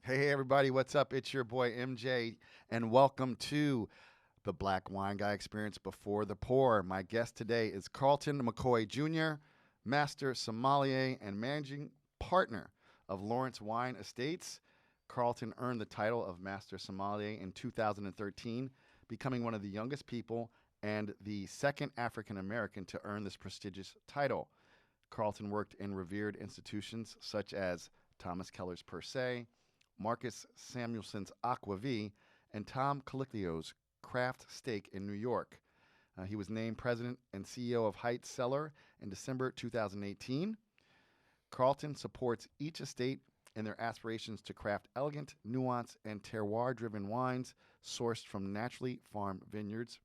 Hey everybody, what's up? It's your boy MJ, and welcome to the Black Wine Guy Experience Before the Pour. My guest today is Carlton McCoy Jr., Master Sommelier and Managing Partner of Lawrence Wine Estates. Carlton earned the title of Master Sommelier in 2013, becoming one of the youngest people and the second African American to earn this prestigious title. Carlton worked in revered institutions such as Thomas Keller's Per Se, Marcus Samuelsson's Aquavit, and Tom Colicchio's Craftsteak in New York. He was named president and CEO of Heitz, Cellar in December 2018. Carlton supports each estate in their aspirations to craft elegant, nuanced, and terroir-driven wines sourced from naturally farmed vineyards.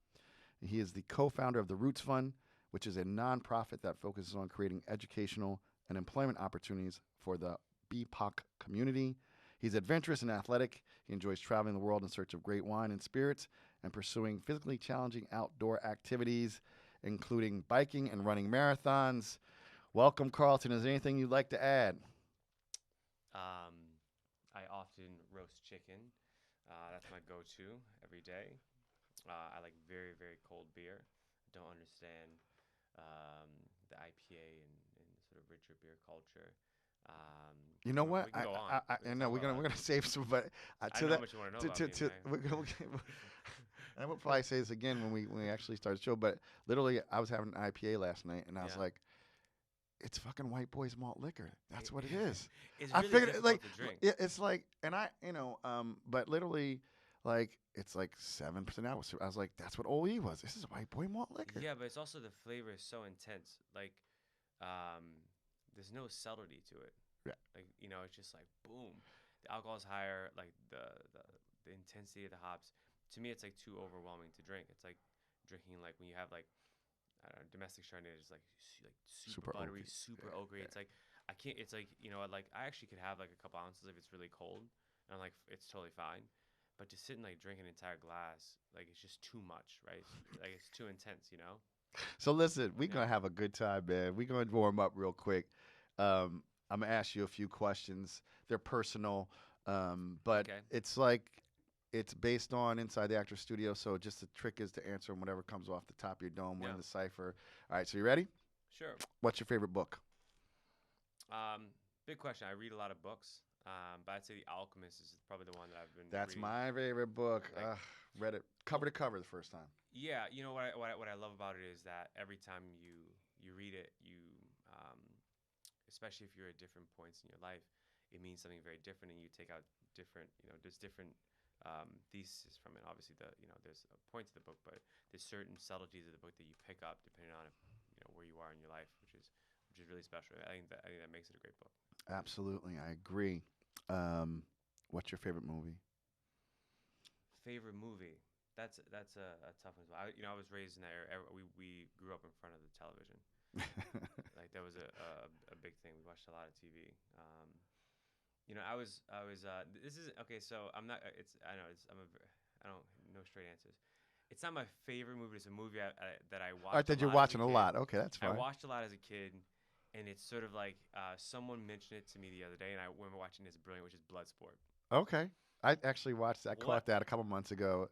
He is the co-founder of the Roots Fund, which is a nonprofit that focuses on creating educational and employment opportunities for the BIPOC community. He's adventurous and athletic. He enjoys traveling the world in search of great wine and spirits and pursuing physically challenging outdoor activities, including biking and running marathons. Welcome, Carlton. Is there anything you'd like to add? I often roast chicken. That's my go-to every day. I like very, very cold beer. Don't understand the IPA and sort of richer beer culture. Um, You know what? we can go on. We I can know talk about we're that. gonna save some, but I to know how that much you want to know about me. to I will probably say this again when we actually start the show. But literally, I was having an IPA last night, and I was Yeah. like, "It's fucking white boys malt liquor. That's what it is." It's I really figured difficult like to drink. it's like, and but literally, like it's like 7% alcohol. So I was like, "That's what OE was. This is white boy malt liquor." Yeah, but it's also the flavor is so intense. Like, um, there's no subtlety to it. Yeah. Like, it's just like boom. The alcohol is higher. Like the intensity of the hops. To me, it's like too overwhelming to drink. It's like drinking like when you have like I don't know, domestic Chardonnay is like super Super buttery, oaky. super Yeah, oaky. yeah. It's like I can't. It's like like I actually could have like a couple ounces if it's really cold, and I'm like it's totally fine. But to sit and like drink an entire glass, like it's just too much, right? Like it's too intense. So listen, we're Yeah. gonna have a good time, man. We're gonna warm up real quick. I'm gonna ask you a few questions. They're personal, but Okay. it's based on Inside the Actor Studio. So just the trick is to answer them whatever comes off the top of your dome. We're Yeah. in the cipher. All right, so you ready? Sure. What's your favorite book? Big question. I read a lot of books, but I'd say The Alchemist is probably the one that I've been That's reading. my favorite book. Like, Read it cover to cover the first time. yeah, what I love about it is that every time you read it, um, especially if you're at different points in your life, it means something very different, and you take out different, there's different theses from it. Obviously, there's a point to the book, but there's certain subtleties of the book that you pick up depending on where you are in your life, which is really special. I think that makes it a great book. Absolutely, I agree. What's your favorite movie? Favorite movie? That's a tough one. I was raised in that area. We grew up in front of the television. Like that was a big thing. We watched a lot of TV. I was. This is okay. So I'm not. It's. I know. It's. I don't. No straight answers. It's not my favorite movie. It's a movie that I I watched a thought you're lot as a watching a kid. lot. Okay, that's I fine. watched a lot as a kid, and it's sort of like someone mentioned it to me the other day, and I remember watching this brilliant, which is Bloodsport. Okay. I actually watched that. I What? caught that a couple months ago.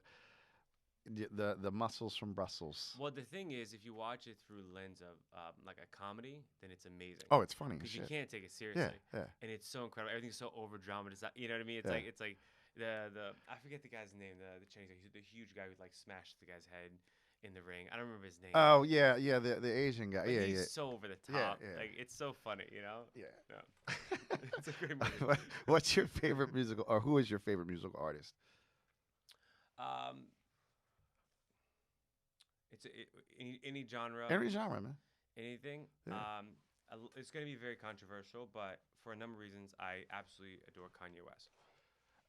The muscles from Brussels. Well, the thing is, if you watch it through the lens of like a comedy, then it's amazing. Oh, it's funny as Because you shit. can't take it Yeah, seriously, yeah, and it's so incredible. Everything's so over dramatized. You know what I mean? yeah. It's like the I forget the guy's name. The Chinese guy, the huge guy who like smashed the guy's head in the ring. I don't remember his name. Oh yeah, yeah. The Asian guy. But Yeah, he's yeah, so over the yeah, top. yeah, Like it's so funny. yeah. Yeah. It's a great movie. What's your favorite musical, or who is your favorite musical artist? Um, any genre, Every genre, man. anything. Yeah. It's going to be very controversial, but for a number of reasons, I absolutely adore Kanye West.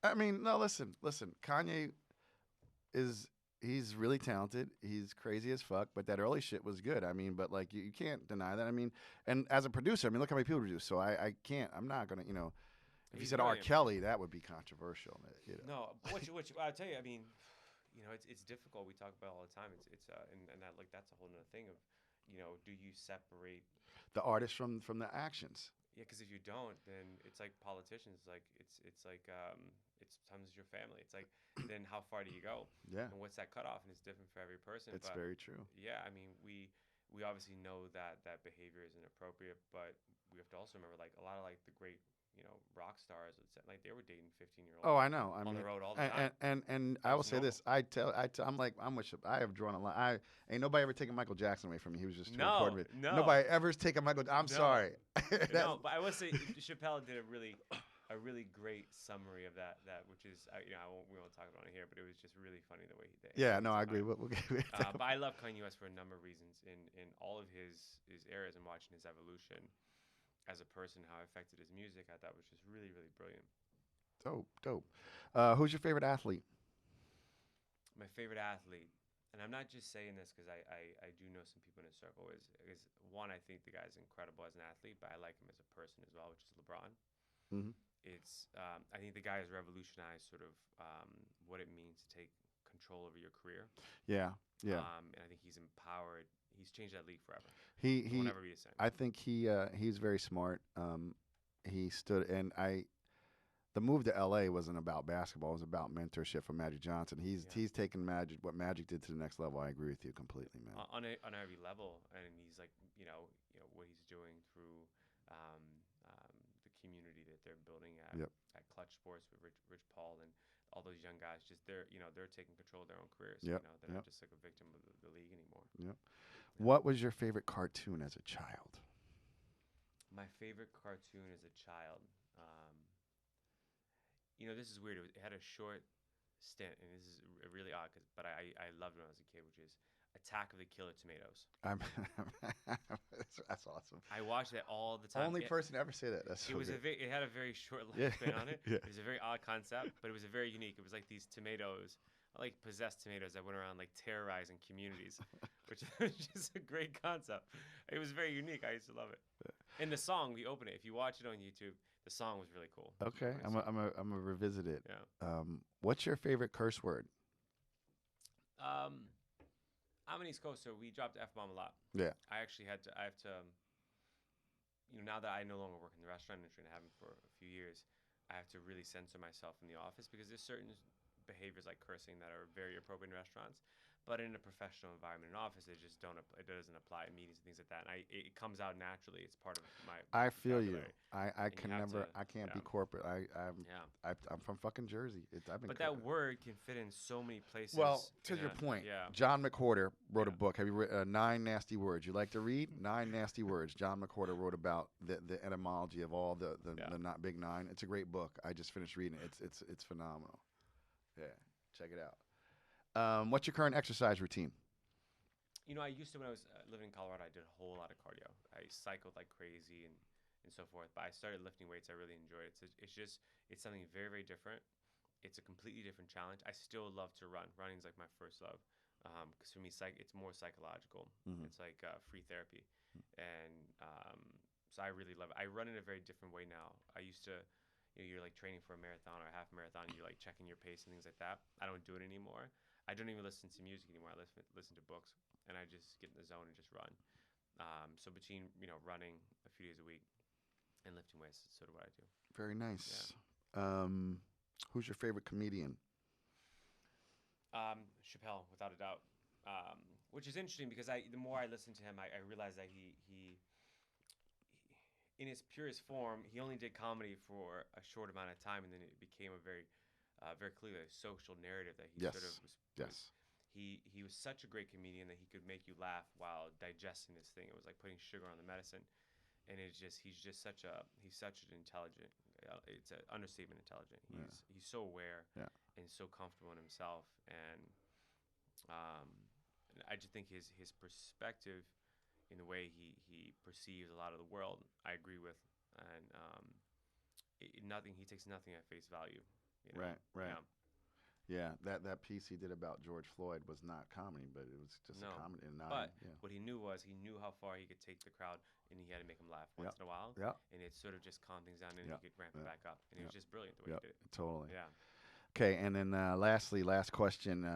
I mean, no. Listen. Kanye is he's really talented. He's crazy as fuck, but that early shit was good. I mean, but like you can't deny that. I mean, and as a producer, I mean, look how many people produce. So I can't. I'm not gonna. If you He's said R. brilliant. Kelly, that would be controversial. No, which I'll tell you. I mean, it's difficult. We talk about it all the time. And that's a whole nother thing of, do you separate? The artist from the actions. Yeah, because if you don't, then it's like politicians. Like it's like it's sometimes your family. It's like then how far do you go, Yeah, and what's that cutoff? And it's different for every person. it's But very true. yeah, I mean we obviously know that that behavior is inappropriate, but we have to also remember like a lot of like the great rock stars like they were dating 15-year-olds Oh, I know. I on the mean, road all the time. and That I will was say normal. this. I'm like, I have drawn a line. Ain't nobody ever taken Michael Jackson away from me. He was just too No, important to me. no, Nobody ever's taken Michael. I'm no. sorry. That's, No, but I will say Chappelle did a really great summary of that which is we won't talk about it here, but it was just really funny the way yeah, he no, I took on agree. it. We'll get it. But I love Kanye West for a number of reasons in all of his eras and watching his evolution as a person, how it affected his music. I thought was just really really brilliant. Dope, dope. Who's your favorite athlete? My favorite athlete, and I'm not just saying this because I do know some people in his circle, is one, I think the guy's incredible as an athlete, but I like him as a person as well, which is LeBron. Hmm. It's I think the guy has revolutionized sort of what it means to take control over your career. Yeah, yeah. And I think he's empowered. He's changed that league forever. He It will he. never be the same. I think he's very smart. He stood and the move to LA wasn't about basketball. It was about mentorship from Magic Johnson. Yeah. He's taken what Magic did to the next level. I agree with you completely, man. On every level, and he's like what he's doing through um, the community that they're building Yep. at Clutch Sports with Rich Paul and all those young guys. Just they're taking control of their own careers. Yep. They're Yep. not just like a victim of the league anymore. Yep. Yeah. What was your favorite cartoon as a child? My favorite cartoon as a child. This is weird. It had a short stint, and this is really odd, but I loved it when I was a kid, which is Attack of the Killer Tomatoes. I'm that's awesome. I watched that all the time. Only person to ever say that. That's so good. It had a very short Yeah. lifespan on it. Yeah. It was a very odd concept, but it was a very unique. It was like these tomatoes, like possessed tomatoes that went around like terrorizing communities, which is just a great concept. It was very unique. I used to love it. And the song, we open it. If you watch it on YouTube, the song was really cool. Okay, I'm a revisit it. Yeah. What's your favorite curse word? I'm an East Coaster. We dropped the F-bomb a lot. Yeah. I have to, now that I no longer work in the restaurant industry and haven't for a few years, I have to really censor myself in the office because there's certain behaviors like cursing that are very appropriate in restaurants. But in a professional environment, in office, it doesn't apply in meetings and things like that. And it comes out naturally. It's part of my I feel you. vocabulary. I And can you have never. to- I can't be yeah. corporate. Yeah. I'm from fucking Jersey. I've been. But that word can fit in so many places. Well, to in your a- point, Yeah. John McWhorter wrote a Yeah. book. Have you read 9 Nasty Words? You like to read 9 Nasty Words? John McWhorter wrote about the etymology of all the not big 9. It's a great book. I just finished reading it. It's phenomenal. Yeah, check it out. What's your current exercise routine? I used to, when I was living in Colorado, I did a whole lot of cardio. I cycled like crazy and so forth. But I started lifting weights. I really enjoyed it. So it's something very, very different. It's a completely different challenge. I still love to run. Running is like my first love. Because for me, it's more psychological. Mhm. It's like free therapy. And so I really love it. I run in a very different way now. I used to, you're like training for a marathon or a half marathon. And you're like checking your pace and things like that. I don't do it anymore. I don't even listen to music anymore. I listen to books. And I just get in the zone and just run. So between running a few days a week and lifting weights, that's sort of what I do. Very nice. Who's your favorite comedian? Chappelle, without a doubt. Which is interesting because the more I listen to him, I realize that he in his purest form, he only did comedy for a short amount of time, and then it became a very clearly a social narrative that he Yes. sort of was. Yes. He was such a great comedian that he could make you laugh while digesting this thing. It was like putting sugar on the medicine, and he's just such an intelligent. It's an understatement, intelligent. He's so aware and so comfortable in himself, and I just think his perspective in the way he perceives a lot of the world, I agree with, and he takes nothing at face value. Right. Yeah. Yeah, that piece he did about George Floyd was not comedy, but it was just a comedy. But what he knew how far he could take the crowd, and he had to make them laugh once in a while. Yeah. And it sort of just calmed things down, and he could ramp it back up. And it was just brilliant the way he did it. Totally. Yeah. Okay, and then last question: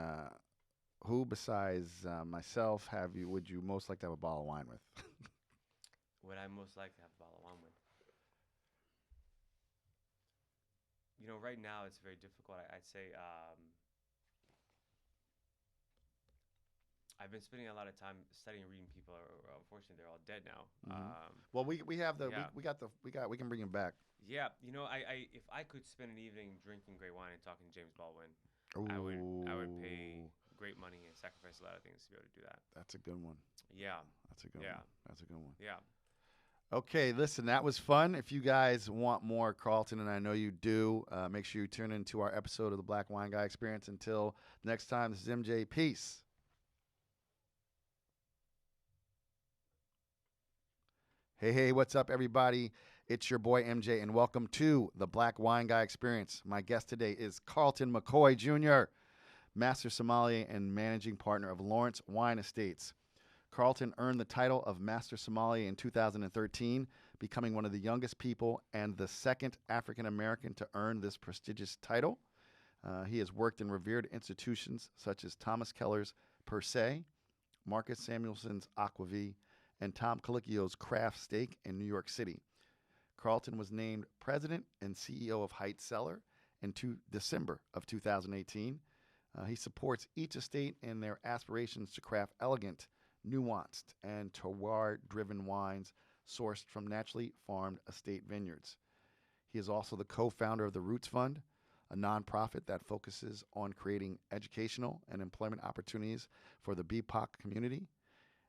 who besides myself would you most like to have a bottle of wine with? What I most like to have a bottle of wine with. right now it's very difficult. I'd say I've been spending a lot of time studying and reading people. Unfortunately, they're all dead now. Well, we have the Yeah. we can bring him back. Yeah, I if I could spend an evening drinking great wine and talking to James Baldwin, I would pay Ooh, great money and sacrifice a lot of things to be able to do that. that's a good one. Yeah, That's a good yeah, one. That's a good one. yeah. Okay, listen, that was fun. If you guys want more Carlton, and I know you do, make sure you tune into our episode of the Black Wine Guy Experience. Until next time, this is MJ. Peace. Hey, what's up, everybody? It's your boy MJ, and welcome to the Black Wine Guy Experience. My guest today is Carlton McCoy Jr., Master Sommelier and Managing Partner of Lawrence Wine Estates. Carlton earned the title of Master Sommelier in 2013, becoming one of the youngest people and the second African American to earn this prestigious title. He has worked in revered institutions such as Thomas Keller's Per Se, Marcus Samuelsson's Aquavit, and Tom Colicchio's Craftsteak in New York City. Carlton was named president and CEO of Heitz, Cellar in December of 2018. He supports each estate in their aspirations to craft elegant, nuanced, and terroir-driven wines sourced from naturally farmed estate vineyards. He is also the co-founder of the Roots Fund, a nonprofit that focuses on creating educational and employment opportunities for the BIPOC community.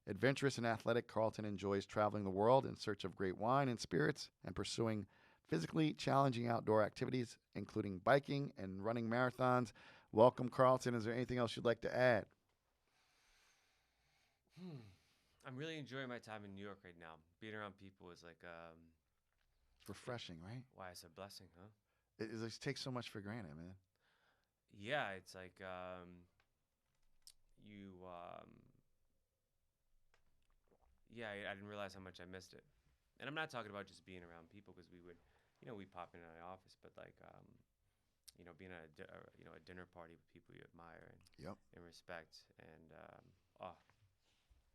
Adventurous and athletic, Carlton enjoys traveling the world in search of great wine and spirits and pursuing physically challenging outdoor activities, including biking and running marathons. Welcome, Carlton. Is there anything else you'd like to add? I'm really enjoying my time in New York right now. Being around people is like, It's refreshing, right? why it's a blessing, huh? It just takes so much for granted, man. Yeah, it's like you. Yeah, I didn't realize how much I missed it. And I'm not talking about just being around people because we would, we pop in our office, but like, being at a dinner party with people you admire Yep. and respect, and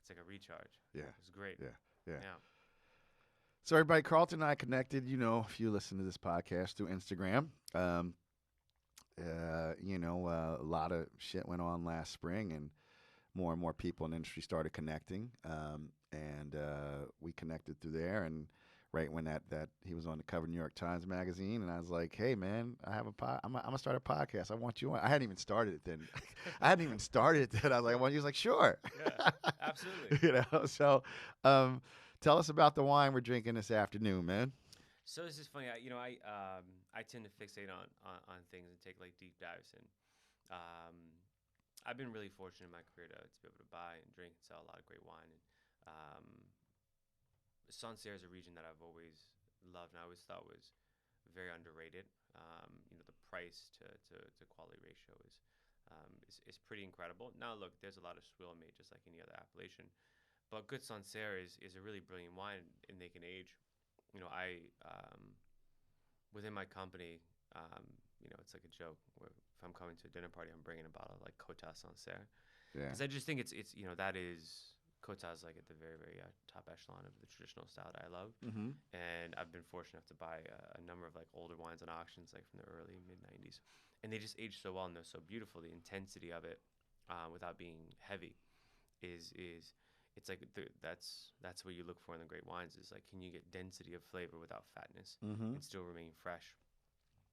it's like a recharge. Yeah. It was great. Yeah. Yeah. Yeah. So everybody, Carlton and I connected, if you listen to this podcast through Instagram. A lot of shit went on last spring, and more and more people in the industry started connecting. And we connected through there. And right when that he was on the cover of New York Times Magazine, and I was like, hey, man, I'm going to start a podcast. I want you on. I hadn't even started it then. I was like, he was like, sure. Yeah, absolutely. So tell us about the wine we're drinking this afternoon, man. So this is funny. I tend to fixate on things and take like deep dives, and I've been really fortunate in my career to be able to buy and drink and sell a lot of great wine. And Sancerre is a region that I've always loved and I always thought was very underrated. The price to quality ratio is pretty incredible. Now look, there's a lot of swill made just like any other appellation, but good Sancerre is a really brilliant wine and they can age. Within my company, it's like a joke where if I'm coming to a dinner party, I'm bringing a bottle of like Côte Sancerre. Yeah. Because I just think it's that is Côte is like at the very, very top echelon of the traditional style that I love. Mm-hmm. And I've been fortunate enough to buy a number of like older wines on auctions like from the early mid 90s. And they just age so well and they're so beautiful. The intensity of it without being heavy is it's like that's what you look for in the great wines is like, can you get density of flavor without fatness Mm-hmm. and still remain fresh?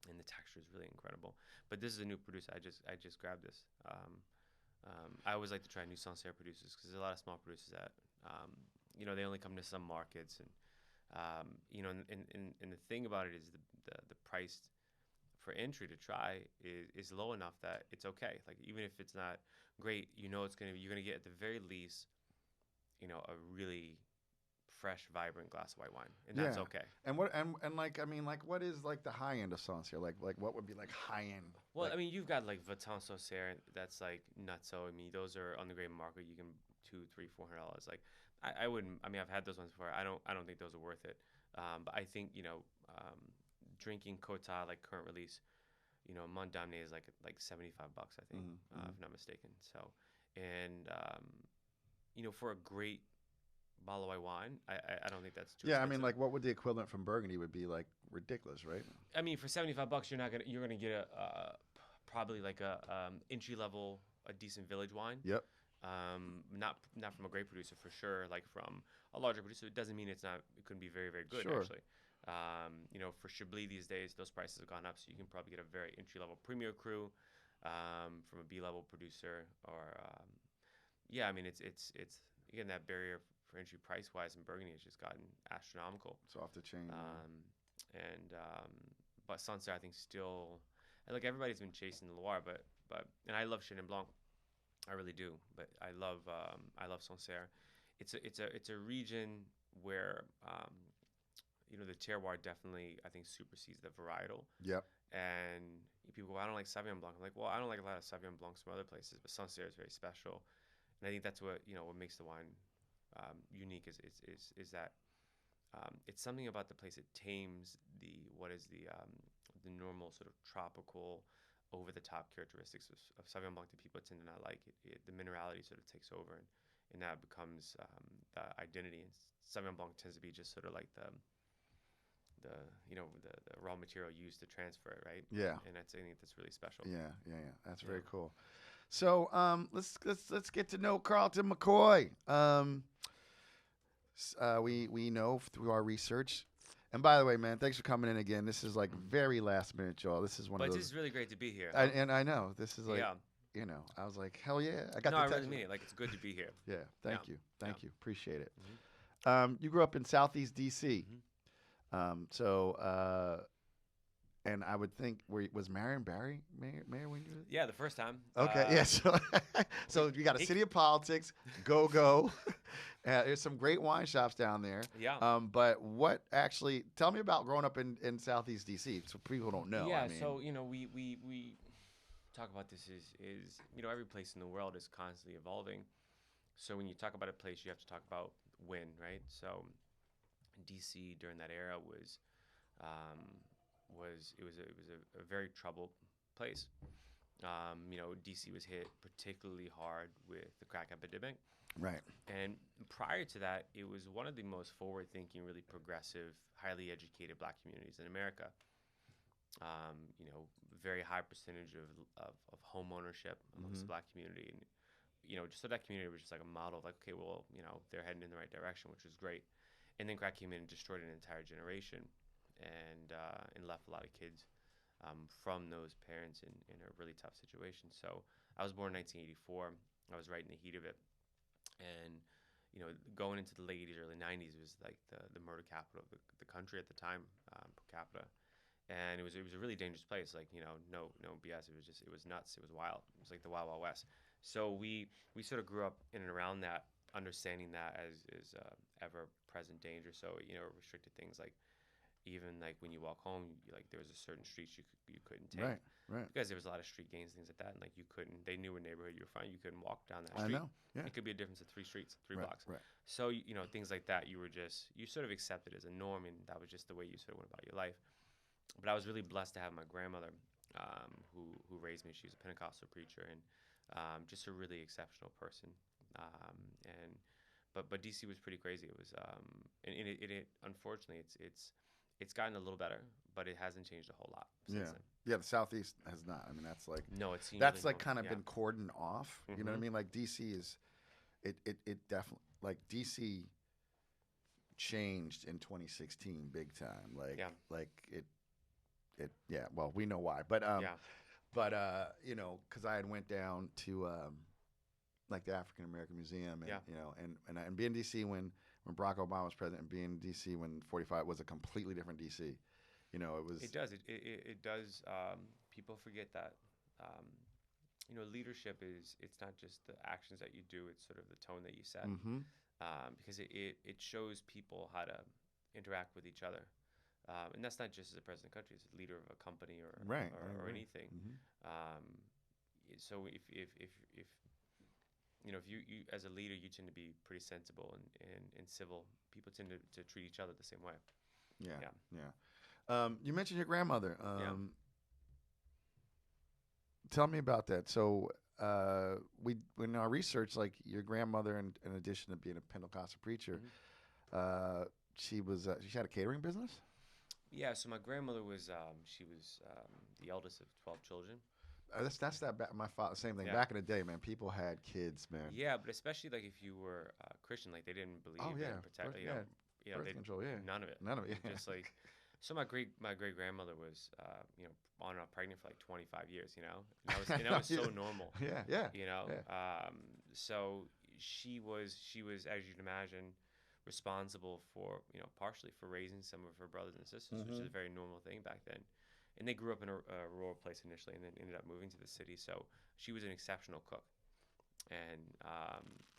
And the texture is really incredible. But this is a new producer. I just grabbed this. I always like to try new Sancerre producers because there's a lot of small producers that they only come to some markets, and and the thing about it is the price for entry to try is low enough that it's okay. Like even if it's not great, you're gonna get at the very least a really fresh, vibrant glass of white wine, and that's okay. And what what is like the high end of Sancerre? Like what would be like high end? Well, like, I mean, you've got like Vaton Sancerre, that's like nutso. I mean, those are on the gray market. You can $200, $300, $400. Like, I wouldn't. I mean, I've had those ones before. I don't think those are worth it. But I think drinking Côte like current release, Mont Damné is like $75, I think, if I'm not mistaken. So, and for a great bottle of white wine, I don't think that's too expensive. I mean, like what would the equivalent from Burgundy would be like ridiculous, right? I mean, for $75, you're gonna get a probably like a entry level, a decent village wine. Yep. Not from a great producer for sure. Like from a larger producer, it doesn't mean it couldn't be very very good Sure. actually. For Chablis these days, those prices have gone up, so you can probably get a very entry level premier cru from a B level producer, or yeah, I mean it's again that barrier for entry price wise in Burgundy has just gotten astronomical. It's off the chain. But Sancerre I think still, like everybody's been chasing the Loire, but and I love Chenin Blanc, I really do, but I love Sancerre. It's a region where the terroir definitely I think supersedes the varietal. Yep. And people go, I don't like Sauvignon Blanc. I'm like, well, I don't like a lot of Sauvignon Blancs from other places, but Sancerre is very special, and I think that's what what makes the wine unique is that it's something about the place. It tames the normal sort of tropical, over the top characteristics of Sauvignon Blanc that people tend to not like. The minerality sort of takes over, and that becomes the identity. And Sauvignon Blanc tends to be just sort of like the raw material used to transfer it, right? Yeah. And I think that's really special. Yeah. That's very cool. So let's get to know Carlton McCoy. We know through our research. And by the way, man, thanks for coming in again. This is like very last minute, y'all. This is one of those. But it's really great to be here. And I know this is like, yeah. I was like, hell yeah, I got. No, the I text. really mean it. Like, it's good to be here. Yeah, thank you, appreciate it. Mm-hmm. You grew up in Southeast DC, and I would think was Marion Barry mayor when you? Yeah, the first time. Okay, yeah. So you got a city of politics, go. There's some great wine shops down there. Yeah. But what actually? Tell me about growing up in Southeast DC, so people don't know. Yeah. I mean, So we talk about this is every place in the world is constantly evolving. So when you talk about a place, you have to talk about when, right? So DC during that era was a very troubled place. DC was hit particularly hard with the crack epidemic. Right. And prior to that, it was one of the most forward-thinking, really progressive, highly educated Black communities in America. Very high percentage of home ownership amongst the Black community, and just so that community was just like a model of like, okay, well, they're heading in the right direction, which was great. And then crack came in and destroyed an entire generation, and left a lot of kids from those parents in a really tough situation. So I was born in 1984. I was right in the heat of it, and going into the late 80s, early 90s, it was like the murder capital of the country at the time, per capita. And it was a really dangerous place. Like, no BS. It was nuts. It was wild. It was like the Wild Wild West. So we sort of grew up in and around that, understanding that as ever present danger. So restricted things like, even like when you walk home, there was a certain streets you couldn't take. Right. Because there was a lot of street gangs, things like that, and like you couldn't. They knew what neighborhood you were from. You couldn't walk down that street. I know. Yeah. It could be a difference of 3 streets, 3 blocks. Right. So things like that, you sort of accepted as a norm, and that was just the way you sort of went about your life. But I was really blessed to have my grandmother, who raised me. She was a Pentecostal preacher, and just a really exceptional person. But DC was pretty crazy. It was, and it unfortunately it's gotten a little better, but it hasn't changed a whole lot since then. Yeah. The Southeast has not. I mean, that's like that's like kind of been cordoned off. You know what I mean? Like DC is, it definitely, like DC changed in 2016 big time. Well, we know why, but because I had went down to like the African American Museum, and and being in DC when Barack Obama was president, and being in DC when 45 was a completely different DC. It was. It does. It does. People forget that. Leadership it's not just the actions that you do; it's sort of the tone that you set. Because it shows people how to interact with each other. And that's not just as a president of the country; it's a leader of a company or anything. So if you as a leader, you tend to be pretty sensible and civil. People tend to treat each other the same way. Yeah. You mentioned your grandmother. Tell me about that. So in our research, like your grandmother, in addition to being a Pentecostal preacher, she had a catering business. Yeah, so my grandmother was she was the eldest of 12 children. That's that back. My father, same thing. Yeah. Back in the day, man, people had kids, man. Yeah, but especially like if you were Christian, like they didn't Oh believe in yeah, protect, yeah, they birth control. Yeah, none of it. none of it. Yeah. Just like so my great grandmother was on and off pregnant for like 25 years, and that was yeah, so normal, yeah, yeah, you know. yeah. So she was as you'd imagine responsible for partially for raising some of her brothers and sisters, which is a Mm-hmm. very normal thing back then. And they grew up in a rural place initially, and then ended up moving to the city. So she was an exceptional cook, and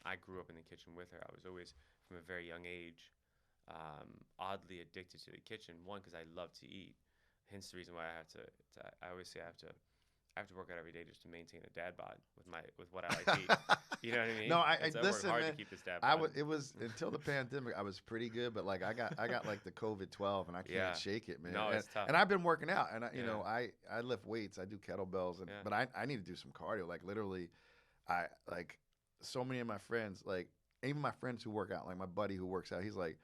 I grew up in the kitchen with her. I was always, from a very young age, oddly addicted to the kitchen. One, because I love to eat. Hence the reason why I always say I have to work out every day just to maintain a dad bod with what I like to eat. You know what I mean? No, I I work listen, hard man. to keep this dad bod. It was until the pandemic. I was pretty good, but like I got like the COVID-12, and I can't Yeah. shake it, man. No, and, it's tough. and I've been working out, and Yeah. I lift weights, I do kettlebells, and Yeah. but I need to do some cardio. Like literally, I like so many of my friends, like even my friends who work out, like my buddy who works out, he's like,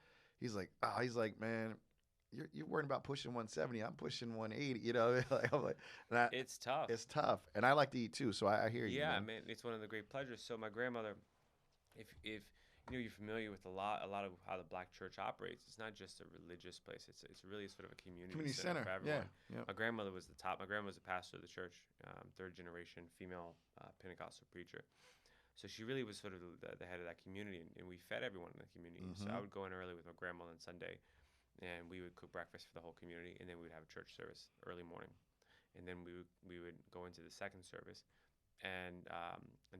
man, you're worrying about pushing 170. I'm pushing 180. You know, like I'm like, and It's tough. it's tough, and I like to eat too, so I hear you, Yeah, man. man, it's one of the great pleasures. So my grandmother, if you're familiar with a lot of how the black church operates, it's not just a religious place. It's really sort of a community center for Yeah, everyone. yeah. My grandmother was the top. My grandmother was the pastor of the church, third generation female Pentecostal preacher. So she really was sort of the head of that community, and we fed everyone in the community. So I Mm-hmm. would go in early with my grandmother on Sunday, and we would cook breakfast for the whole community, and then we would have a church service early morning, and then we would go into the second service, and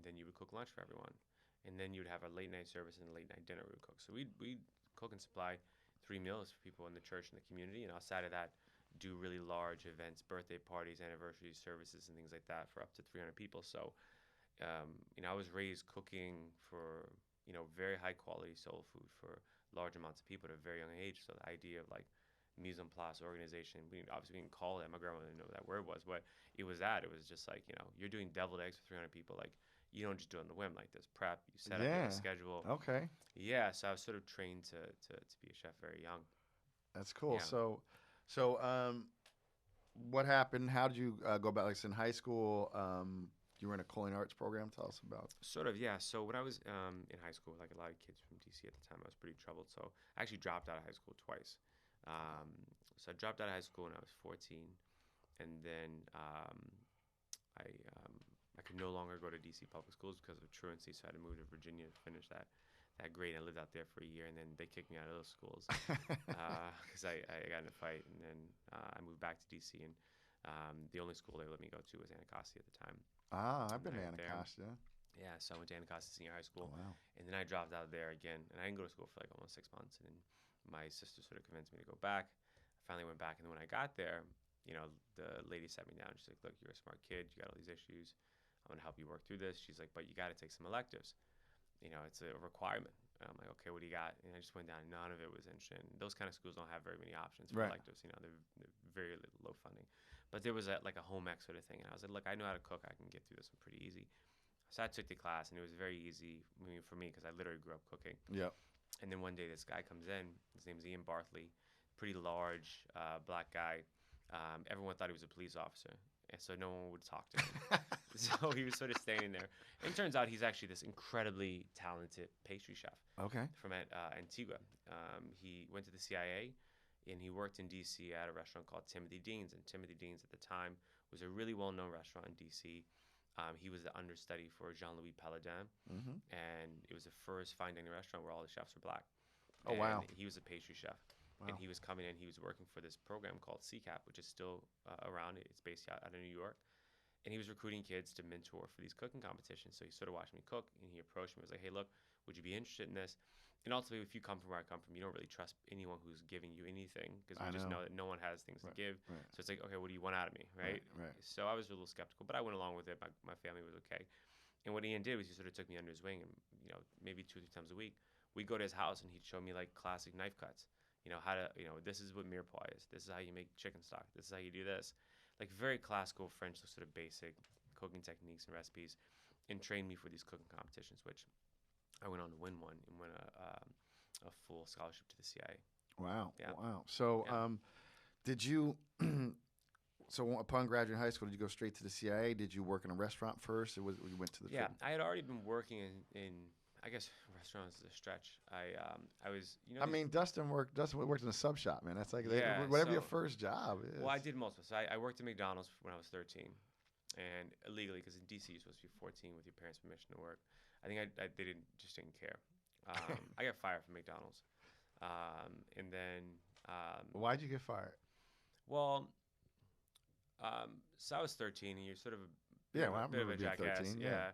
then you would cook lunch for everyone, and then you would have a late night service and a late night dinner we would cook. So we'd cook and supply 3 meals for people in the church and the community, and outside of that, do really large events, birthday parties, anniversary services, and things like that for up to 300 people. So I was raised cooking for, very high quality soul food for large amounts of people at a very young age. So the idea of like mise en place organization, we didn't call it. My grandma didn't know what that word was, but it was that. It was just like, you're doing deviled eggs for 300 people. Like, you don't just do it on the whim. Like, there's prep, you set up, you have Yeah. a schedule. Okay. Yeah, so I was sort of trained to be a chef very young. That's cool. Yeah. So, what happened? How did you go about? Like, in high school, you were in a culinary arts program. Tell us about. Sort of, yeah. So when I was in high school, like a lot of kids from DC at the time, I was pretty troubled. So I actually dropped out of high school twice. Um, so I dropped out of high school when I was 14, and then I could no longer go to DC public schools because of truancy. So I had to move to Virginia to finish that grade. I lived out there for a year, and then they kicked me out of those schools because I got in a fight, and then I moved back to DC, and the only school they let me go to was Anacostia at the time. I've been to Right there. Anacostia. Yeah, so I went to Anacostia Senior High Oh School, wow. and then I dropped out of there again, and I didn't go to school for like almost 6 months, and then my sister sort of convinced me to go back. I finally went back, and then when I got there, the lady sat me down. She's like, "Look, you're a smart kid. You got all these issues. I'm gonna help you work through this." She's like, "But you got to take some electives. It's a requirement." And I'm like, "Okay, what do you got?" And I just went down. None of it was interesting. Those kind of schools don't have very many options for Right. electives. They're very low funding. But there was like a home ec sort of thing, and I was like, "Look, I know how to cook. I can get through this one pretty easy." So I took the class, and it was very easy for me because I literally grew up cooking. Yep. And then one day, this guy comes in. His name's Ian Bartley, pretty large black guy. Everyone thought he was a police officer, and so no one would talk to him. So he was sort of standing there. And it turns out he's actually this incredibly talented pastry chef Okay. from Antigua. He went to the CIA, and he worked in D.C. at a restaurant called Timothy Dean's. And Timothy Dean's at the time was a really well-known restaurant in D.C. He was the understudy for Jean-Louis Paladin, Mm-hmm. and it was the first fine dining restaurant where all the chefs were black. Oh wow. And he was a pastry chef, Wow. and he was coming in. He was working for this program called CCAP, which is still around. It's based out of New York, and he was recruiting kids to mentor for these cooking competitions. So he sort of watched me cook, and he approached me. Was like, "Hey, look, would you be interested in this?" And ultimately, if you come from where I come from, you don't really trust anyone who's giving you anything because I you just know. know that no one has things Right. to give. Right. So it's like, okay, what do you want out of me, right? Right. So I was a little skeptical, but I went along with it. My family was okay. And what Ian did was he sort of took me under his wing, and maybe 2 or 3 times a week, we'd go to his house, and he'd show me like classic knife cuts. How to, this is what mirepoix is. This is how you make chicken stock. This is how you do this. Like very classical French, sort of basic cooking techniques and recipes, and trained me for these cooking competitions, which I went on to win one and win a full scholarship to the CIA. Wow. Yeah. Wow. So, Yeah. Did you? So upon graduating high school, did you go straight to the CIA? Did you work in a restaurant first, or you went to the? Yeah, I had already been working in I guess restaurants is a stretch. I was I mean, Dustin worked in a sub shop, man. That's like yeah. whatever your So first job is. well, I did multiple. So I worked at McDonald's when I was 13, and illegally because in DC you're supposed to be 14 with your parents' permission to work. I think they didn't care. I got fired from McDonald's, and then Why'd you get fired? well, so I was 13, and you're sort of Yeah, well, I a bit of remember a being jackass. 13. Yeah.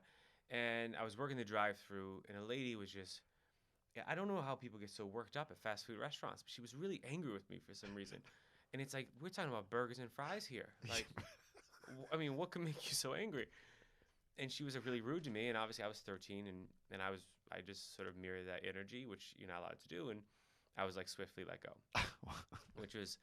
And I was working the drive-through, and a lady was just, yeah, I don't know how people get so worked up at fast food restaurants, but she was really angry with me for some reason. And it's like, we're talking about burgers and fries here. Like, I mean, what can make you so angry? And she was really rude to me, and obviously I was 13, and I just sort of mirrored that energy, which you're not allowed to do, and I was like swiftly let go, which was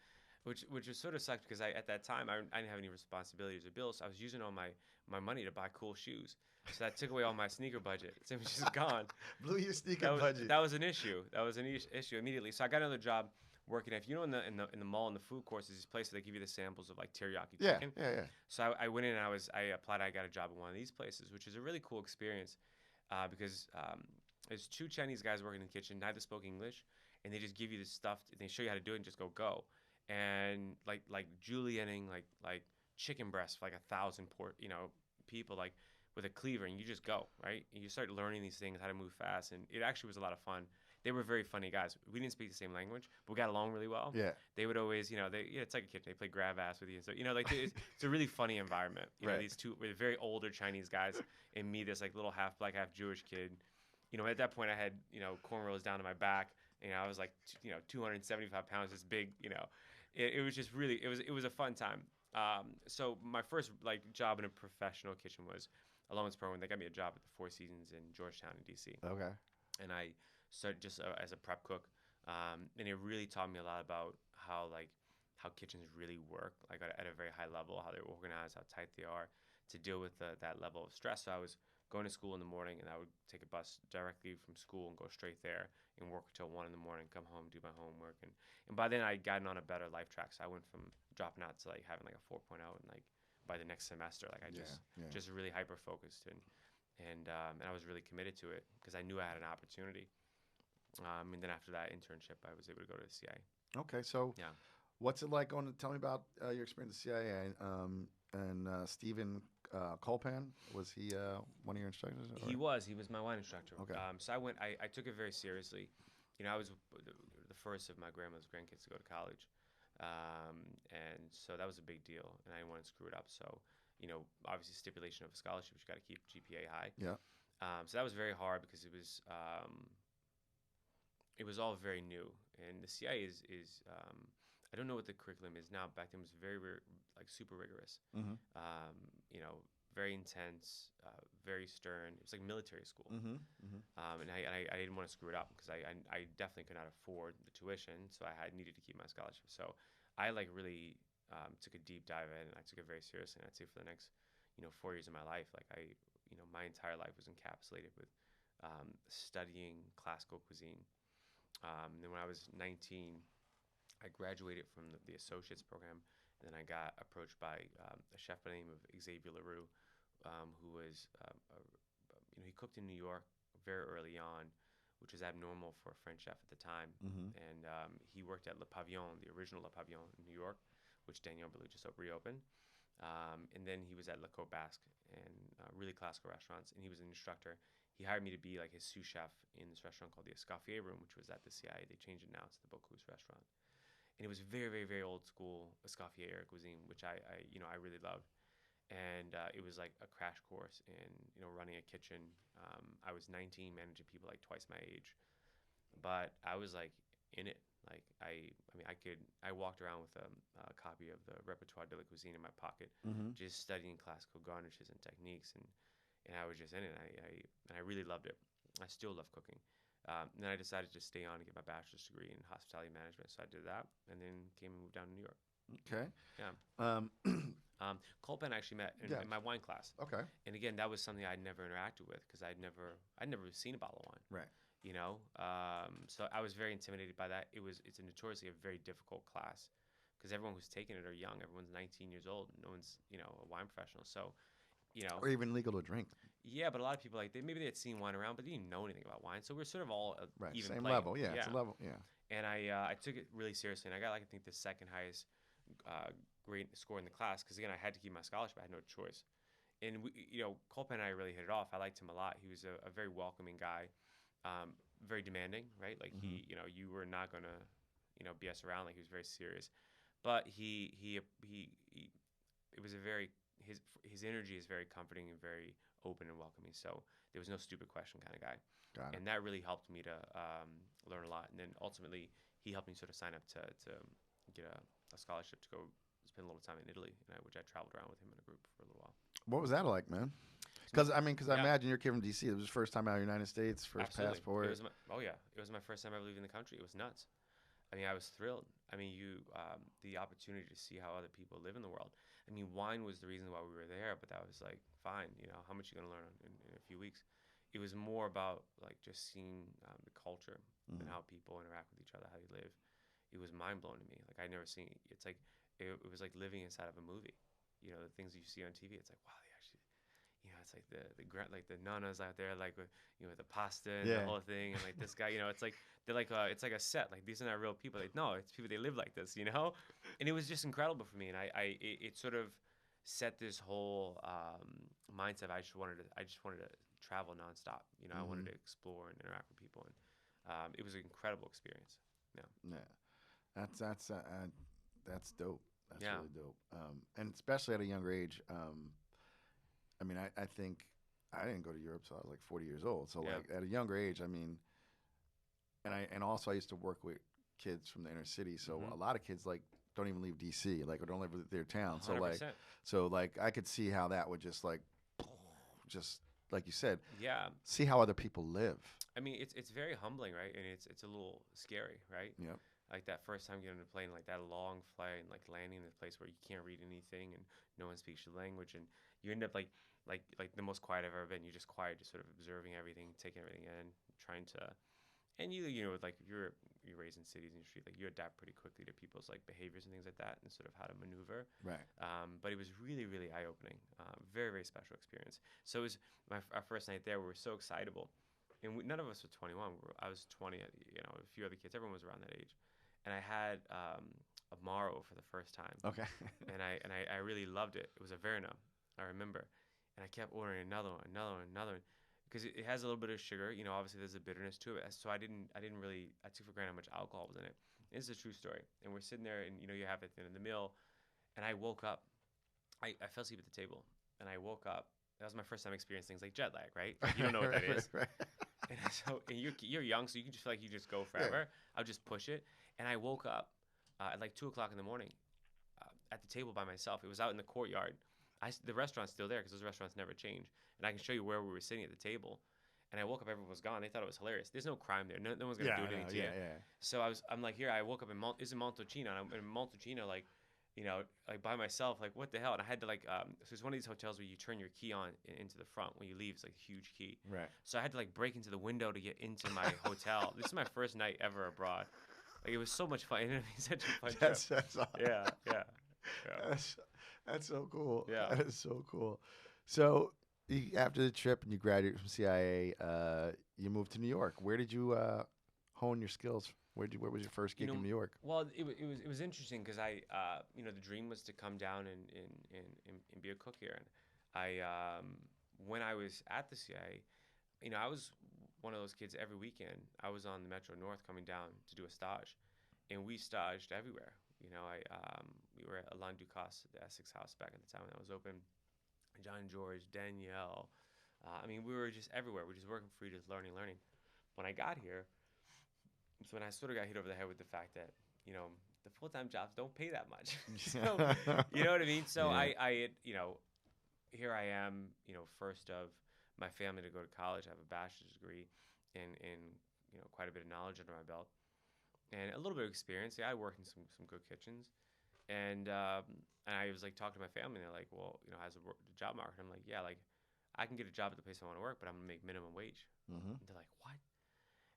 sort of sucked because at that time I didn't have any responsibilities or bills. So I was using all my money to buy cool shoes, so that took away all my sneaker budget. So it was just gone. Blew your sneaker budget. That was an issue. That was an issue immediately. So I got another job working at, in the mall, in the food courts, there's these places that give you the samples of like teriyaki chicken. Yeah. So I went in and I applied. I got a job at one of these places, which is a really cool experience because there's two Chinese guys working in the kitchen. Neither spoke English, and they just give you this stuff. They show you how to do it and just go. And like julienning like chicken breasts for like 1,000 people like with a cleaver, and you just go right. And you start learning these things, how to move fast, and it actually was a lot of fun. They were very funny guys. We didn't speak the same language, but we got along really well. Yeah. They would always, it's like a kid. They play grab ass with you. So, it's a really funny environment. Right. These two very older Chinese guys and me, this like little half black, half Jewish kid. At that point I had, cornrows down to my back. I was like, 275 pounds, this big, it was just really, it was a fun time. So my first like job in a professional kitchen was a Lowen's program. They got me a job at the Four Seasons in Georgetown in DC. Okay. And I started just as a prep cook, and it really taught me a lot about how kitchens really work, like at a very high level, how they're organized, how tight they are, to deal with that level of stress. So I was going to school in the morning, and I would take a bus directly from school and go straight there and work till 1 a.m, come home, do my homework, and by then I'd gotten on a better life track. So I went from dropping out to like having like a 4.0, and like by the next semester, like I just really hyper focused, and I was really committed to it because I knew I had an opportunity. And then after that internship, I was able to go to the CIA. Okay, so yeah, what's it like tell me about your experience at the CIA, and Stephen Colpan, was he one of your instructors? Or? He was my wine instructor. Okay. So I took it very seriously. I was the first of my grandmother's grandkids to go to college. And so that was a big deal, and I didn't want to screw it up. So, obviously stipulation of a scholarship, you got to keep GPA high. Yeah. So that was very hard because it was all very new, and the CIA is I don't know what the curriculum is now. Back then it was very like super rigorous. Mm-hmm. Very intense, very stern. It was like military school. Mm-hmm. Mm-hmm. And I didn't want to screw it up because I definitely could not afford the tuition, so I needed to keep my scholarship. So I really took a deep dive in, and I took it very seriously. And I'd say for the next 4 years of my life, like my entire life was encapsulated with studying classical cuisine. And then when I was 19, I graduated from the associates program, and then I got approached by a chef by the name of Xavier Leroux, who was, he cooked in New York very early on, which was abnormal for a French chef at the time. Mm-hmm. And he worked at Le Pavillon, the original Le Pavillon in New York, which Daniel Boulou just reopened. And then he was at Le Côte Basque and really classical restaurants, and he was an instructor. He hired me to be like his sous chef in this restaurant called the Escoffier Room, which was at the CIA. They changed it now to the Bocuse restaurant. And it was very, very, very old school Escoffier cuisine, which I really loved. And it was like a crash course in, running a kitchen. I was 19, managing people like twice my age. But I was like in it. Like I walked around with a copy of the Repertoire de la Cuisine in my pocket, Mm-hmm. just studying classical garnishes and techniques, and I was just in it. And I really loved it. I still love cooking. And then I decided to stay on and get my bachelor's degree in hospitality management. So I did that, and then came and moved down to New York. Okay. Yeah. Colpan I actually met in my wine class. Okay. And again, that was something I'd never interacted with because I'd never seen a bottle of wine. Right. So I was very intimidated by that. It's a notoriously a very difficult class because everyone who's taking it are young. Everyone's 19 years old. No one's, a wine professional. So, Or even legal to drink. yeah, but a lot of people maybe they had seen wine around, but they didn't know anything about wine. So we're sort of all Right. even Same playing. level. Yeah, it's a level. Yeah. And I took it really seriously, and I got I think the second highest grade score in the class because again I had to keep my scholarship. I had no choice. And we, Colpan and I really hit it off. I liked him a lot. He was a very welcoming guy, very demanding, right? Like he, you were not gonna, BS around. Like he was very serious, but it was a very his energy is very comforting and very open and welcoming. So there was no stupid question kind of guy. Got it. And that really helped me to learn a lot. And then ultimately, he helped me sort of sign up to get a scholarship to go spend a little time in Italy, which I traveled around with him in a group for a little while. What was that like, man? Because I Yeah. imagine you're a kid from DC. It was your first time out of the United States, first Absolutely. passport. It was my first time ever leaving the country. It was nuts. I mean, I was thrilled. I mean, the opportunity to see how other people live in the world. I mean, wine was the reason why we were there, but that was like, fine, how much are you gonna learn in a few weeks? It was more about like just seeing the culture and how people interact with each other, how they live. It was mind blowing to me. Like I'd never seen. It's like it was like living inside of a movie. The things you see on TV. It's like wow, they actually. It's like like the nanas out there, like with the pasta and the whole thing, and like this guy, it's like they're like it's like a set. Like these are not real people. Like no, it's people. They live like this, And it was just incredible for me, and it sort of set this whole mindset. I just wanted to travel nonstop. I wanted to explore and interact with people, and it was an incredible experience. Yeah, that's dope. That's Yeah. really dope. And especially at a younger age. I mean, I think I didn't go to Europe till I was like 40 years old. So Yeah. like at a younger age, I mean, and also I used to work with kids from the inner city. So a lot of kids like don't even leave DC, like or don't live with their town. 100%. So like I could see how that would just like you said, Yeah. see how other people live. I mean, it's very humbling, right? And it's a little scary, right? Yep. Like that first time getting on a plane, like that long flight, and like landing in a place where you can't read anything and no one speaks your language, and you end up like the most quiet I've ever been. You're just quiet, just sort of observing everything, taking everything in, trying to, and like if you're raised in cities and street, like you adapt pretty quickly to people's like behaviors and things like that, and sort of how to maneuver. Right. But it was really really eye opening, very very special experience. So it was our first night there. We were so excitable, and none of us were 21. I was 20. A few other kids. Everyone was around that age. And I had a Maro for the first time. Okay. and I really loved it. It was a Verna, I remember. And I kept ordering another one, because it has a little bit of sugar. Obviously there's a bitterness to it. So I took for granted how much alcohol was in it. And this is a true story. And we're sitting there, and you have it at the end of the meal. And I woke up. I fell asleep at the table, and I woke up. That was my first time experiencing things like jet lag, right? Like, you don't know what that is. Right. And you're young, so you can just feel like you just go forever. Yeah. I'll just push it. And I woke up at like 2 o'clock in the morning at the table by myself. It was out in the courtyard. The restaurant's still there because those restaurants never change. And I can show you where we were sitting at the table. And I woke up, everyone was gone. They thought it was hilarious. There's no crime there. No one's gonna do anything to you. Yeah. So I'm like, here. I woke up in Montalcino, and I'm in Montalcino, like by myself, like what the hell? And I had to so it's one of these hotels where you turn your key on into the front when you leave. It's like a huge key. Right. So I had to break into the window to get into my hotel. This is my first night ever abroad. Like it was so much fun. It was such a fun trip. That's awesome. Yeah. That's so cool. Yeah. That is so cool. So after the trip and you graduated from CIA, you moved to New York. Where did you hone your skills? Where was your first gig in New York? Well, it was interesting because I the dream was to come down and be a cook here. And I when I was at the CIA, I was one of those kids every weekend. I was on the Metro North coming down to do a stage, and we staged everywhere. We were at Alain Ducasse, the Essex House back at the time when that was open. John George, Danielle. We were just everywhere. We were just working free, just learning. When I got here, so when I sort of got hit over the head with the fact that, the full-time jobs don't pay that much. So, you know what I mean? So yeah. I here I am, first of my family to go to college. I have a bachelor's degree and quite a bit of knowledge under my belt and a little bit of experience. Yeah, I worked in some good kitchens. And I was talking to my family, and they're like, well, how's the job market? I'm like, yeah, I can get a job at the place I want to work, but I'm going to make minimum wage. Mm-hmm. And they're like, what?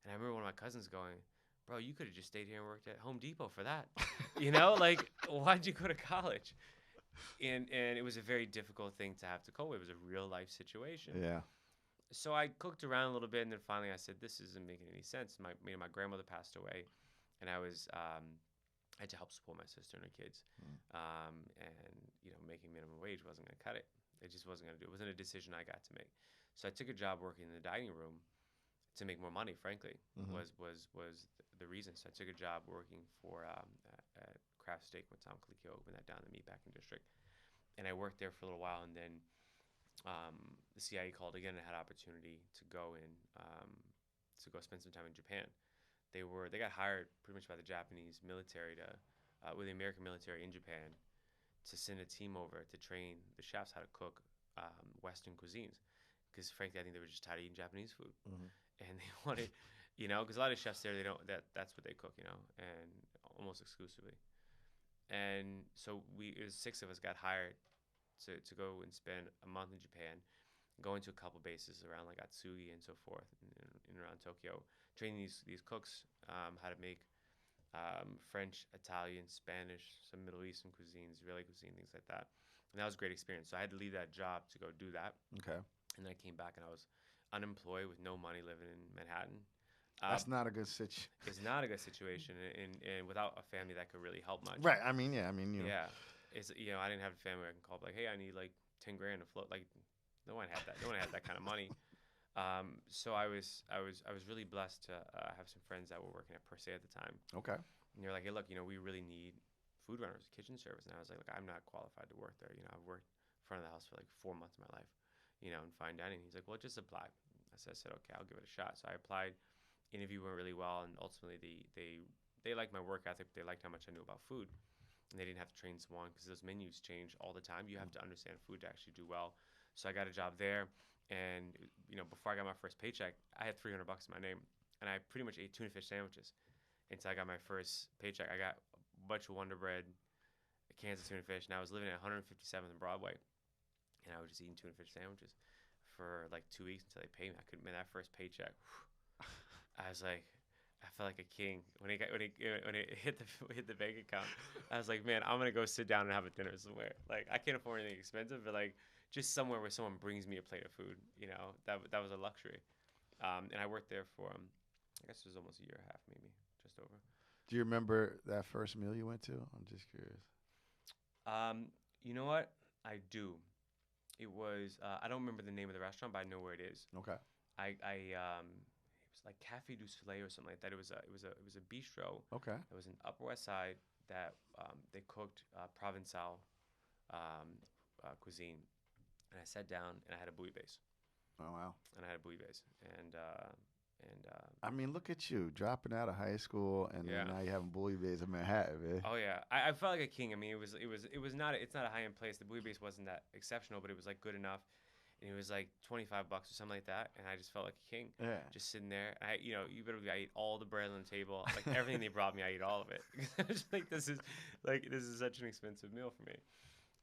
And I remember one of my cousins going, bro, you could have just stayed here and worked at Home Depot for that. You know, like, why'd you go to college? And it was a very difficult thing to have to cope with. It was a real life situation. Yeah. So I cooked around a little bit, and then finally I said, this isn't making any sense. My grandmother passed away, and I had to help support my sister and her kids. And, you know, making minimum wage wasn't going to cut it. It just wasn't going to do it. It wasn't a decision I got to make. So I took a job working in the dining room to make more money, frankly, was the reason. So I took a job working for at Craftsteak when Colicchio opened that down in the meatpacking district. And I worked there for a little while, and then the CIA called again and had opportunity to go spend some time in Japan. They got hired pretty much by the Japanese military with the American military in Japan to send a team over to train the chefs how to cook Western cuisines. Because frankly, I think they were just tired of eating Japanese food, and they wanted, you know, because a lot of chefs there, they don't that's what they cook, you know, and almost exclusively. And so it was 6 of us got hired to go and spend a month in Japan, going to a couple bases around like Atsugi and so forth, in around Tokyo, training these cooks how to make French, Italian, Spanish, some Middle Eastern cuisines, Israeli cuisine, things like that. And that was a great experience. So I had to leave that job to go do that. Okay. And then I came back and I was unemployed with no money living in Manhattan. That's not a good situation. It's not a good situation, and without a family that could really help much. Right. I mean, yeah. I mean, you know. Yeah. It's, you know, I didn't have a family I can call like, hey, I need like 10 grand to float. Like, no one had that. No one had that kind of money. So I was really blessed to have some friends that were working at Per Se at the time. Okay. And they're like, hey, look, you know, we really need food runners, kitchen service. And I was like, look, I'm not qualified to work there. You know, I've worked in front of the house for like 4 months of my life, you know, in fine dining. He's like, well, just apply. I said, okay, I'll give it a shot. So I applied. Interview went really well, and ultimately they liked my work ethic. They liked how much I knew about food, and they didn't have to train someone because those menus change all the time. You have to understand food to actually do well. So I got a job there, and you know, before I got my first paycheck, I had $300 in my name, and I pretty much ate tuna fish sandwiches until I got my first paycheck. I got a bunch of Wonder Bread, cans of tuna fish, and I was living at 157th and Broadway, and I was just eating tuna fish sandwiches for like 2 weeks until they paid me. I couldn't man, that first paycheck. I was like, I felt like a king when it hit the bank account. I was like, man, I'm gonna go sit down and have a dinner somewhere. Like, I can't afford anything expensive, but like just somewhere where someone brings me a plate of food. You know, that was a luxury. And I worked there for I guess it was almost a year and a half, maybe just over. Do you remember that first meal you went to? I'm just curious. You know what? I do. It was I don't remember the name of the restaurant, but I know where it is. Okay. It was like Café du Soleil or something like that. It was a bistro. Okay. It was in Upper West Side that they cooked Provençal cuisine, and I sat down and I had a bouillabaisse. Oh wow. And I had a bouillabaisse, and I mean, look at you dropping out of high school, and then now you having bouillabaisse in Manhattan, man. Oh yeah, I felt like a king. I mean, it's not a high end place. The bouillabaisse wasn't that exceptional, but it was like good enough. And it was like $25 or something like that, and I just felt like a king. Yeah. Just sitting there. I ate all the bread on the table, like everything they brought me. I ate all of it. I was like, this is such an expensive meal for me.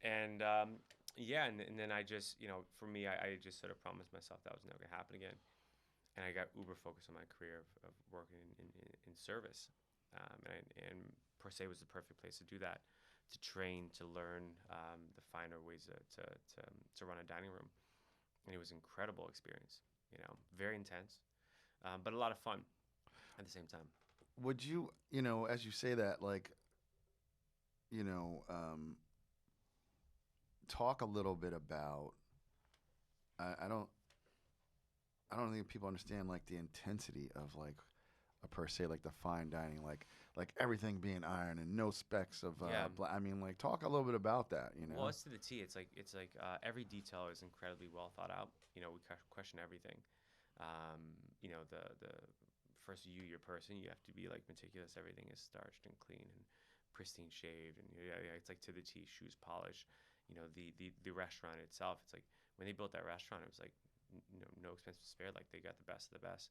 And and then I just, for me, I just sort of promised myself that was never gonna happen again. And I got uber focused on my career of working in service, and Per Se was the perfect place to do that, to train, to learn the finer ways to run a dining room. And it was an incredible experience, very intense, but a lot of fun at the same time. Would you, as you say that, like, talk a little bit about, I don't think people understand, like, the intensity of, like, a Per Se, like the fine dining, like everything being iron and no specks of I mean, like, talk a little bit about that, Well, it's to the T. It's like every detail is incredibly well thought out. We question everything. The first your person, you have to be like meticulous. Everything is starched and clean and pristine shaved, and it's like to the T, shoes polished. The restaurant itself, it's like when they built that restaurant, it was like no expense was spared. Like, they got the best of the best.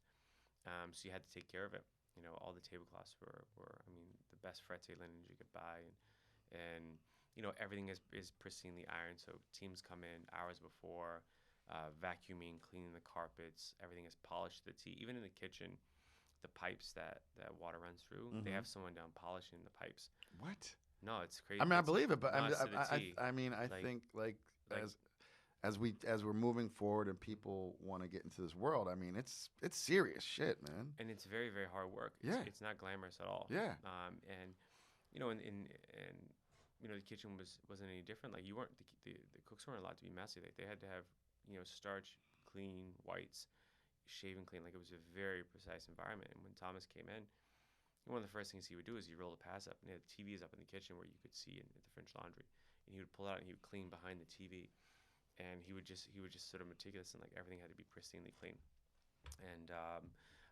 So you had to take care of it. All the tablecloths were the best frette linens you could buy, and everything is pristinely ironed. So teams come in hours before, vacuuming, cleaning the carpets. Everything is polished to the T. Even in the kitchen, the pipes that water runs through. They have someone down polishing the pipes. What? No, it's crazy. I mean, I It's believe it, but nuts to the T. I mean, I Like- think like- as we're moving forward and people want to get into this world, I mean, it's serious shit, man. And it's very, very hard work. Yeah. It's not glamorous at all. Yeah. And you know, and you know, the kitchen wasn't any different. Like, you weren't the cooks weren't allowed to be messy. Like, they had to have, you know, starch clean, whites, shaven clean. Like, it was a very precise environment. And when Thomas came in, one of the first things he would do is he'd roll the pass up, and he had TVs up in the kitchen where you could see in the French Laundry, and he would pull it out and he would clean behind the TV, and he would just sort of meticulous, and like everything had to be pristinely clean. And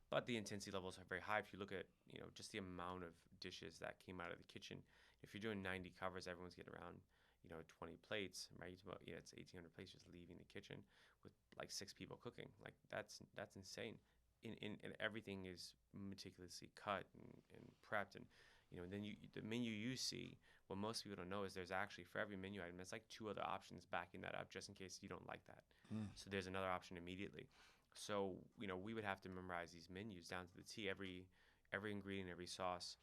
but the intensity levels are very high. If you look at, you know, just the amount of dishes that came out of the kitchen, if you're doing 90 covers, everyone's getting around, you know, 20 plates, right? It's 1,800 plates just leaving the kitchen with like 6 people cooking. Like, that's insane. And everything is meticulously cut and prepped, and you know, then the menu you see, what most people don't know is there's actually, for every menu item, there's like 2 other options backing that up just in case you don't like that. So there's another option immediately. So, you know, we would have to memorize these menus down to the T, every ingredient, every sauce,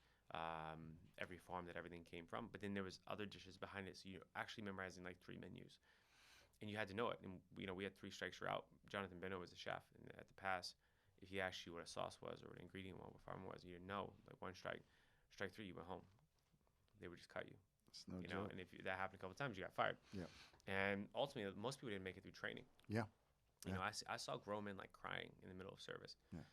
every farm that everything came from. But then there was other dishes behind it, so you're actually memorizing like 3 menus, and you had to know it. And you know, we had 3 strikes were out. Jonathan Beno was the chef, and at the pass, if he asked you what a sauce was or what an ingredient was, what farm was, you didn't know. Like, 1 strike, strike 3, you went home. They would just cut you. It's no you joke. know, and if that happened a couple times, you got fired. Yeah. And ultimately, most people didn't make it through training. Yeah. You know, I saw grown men like crying in the middle of service. Yeah.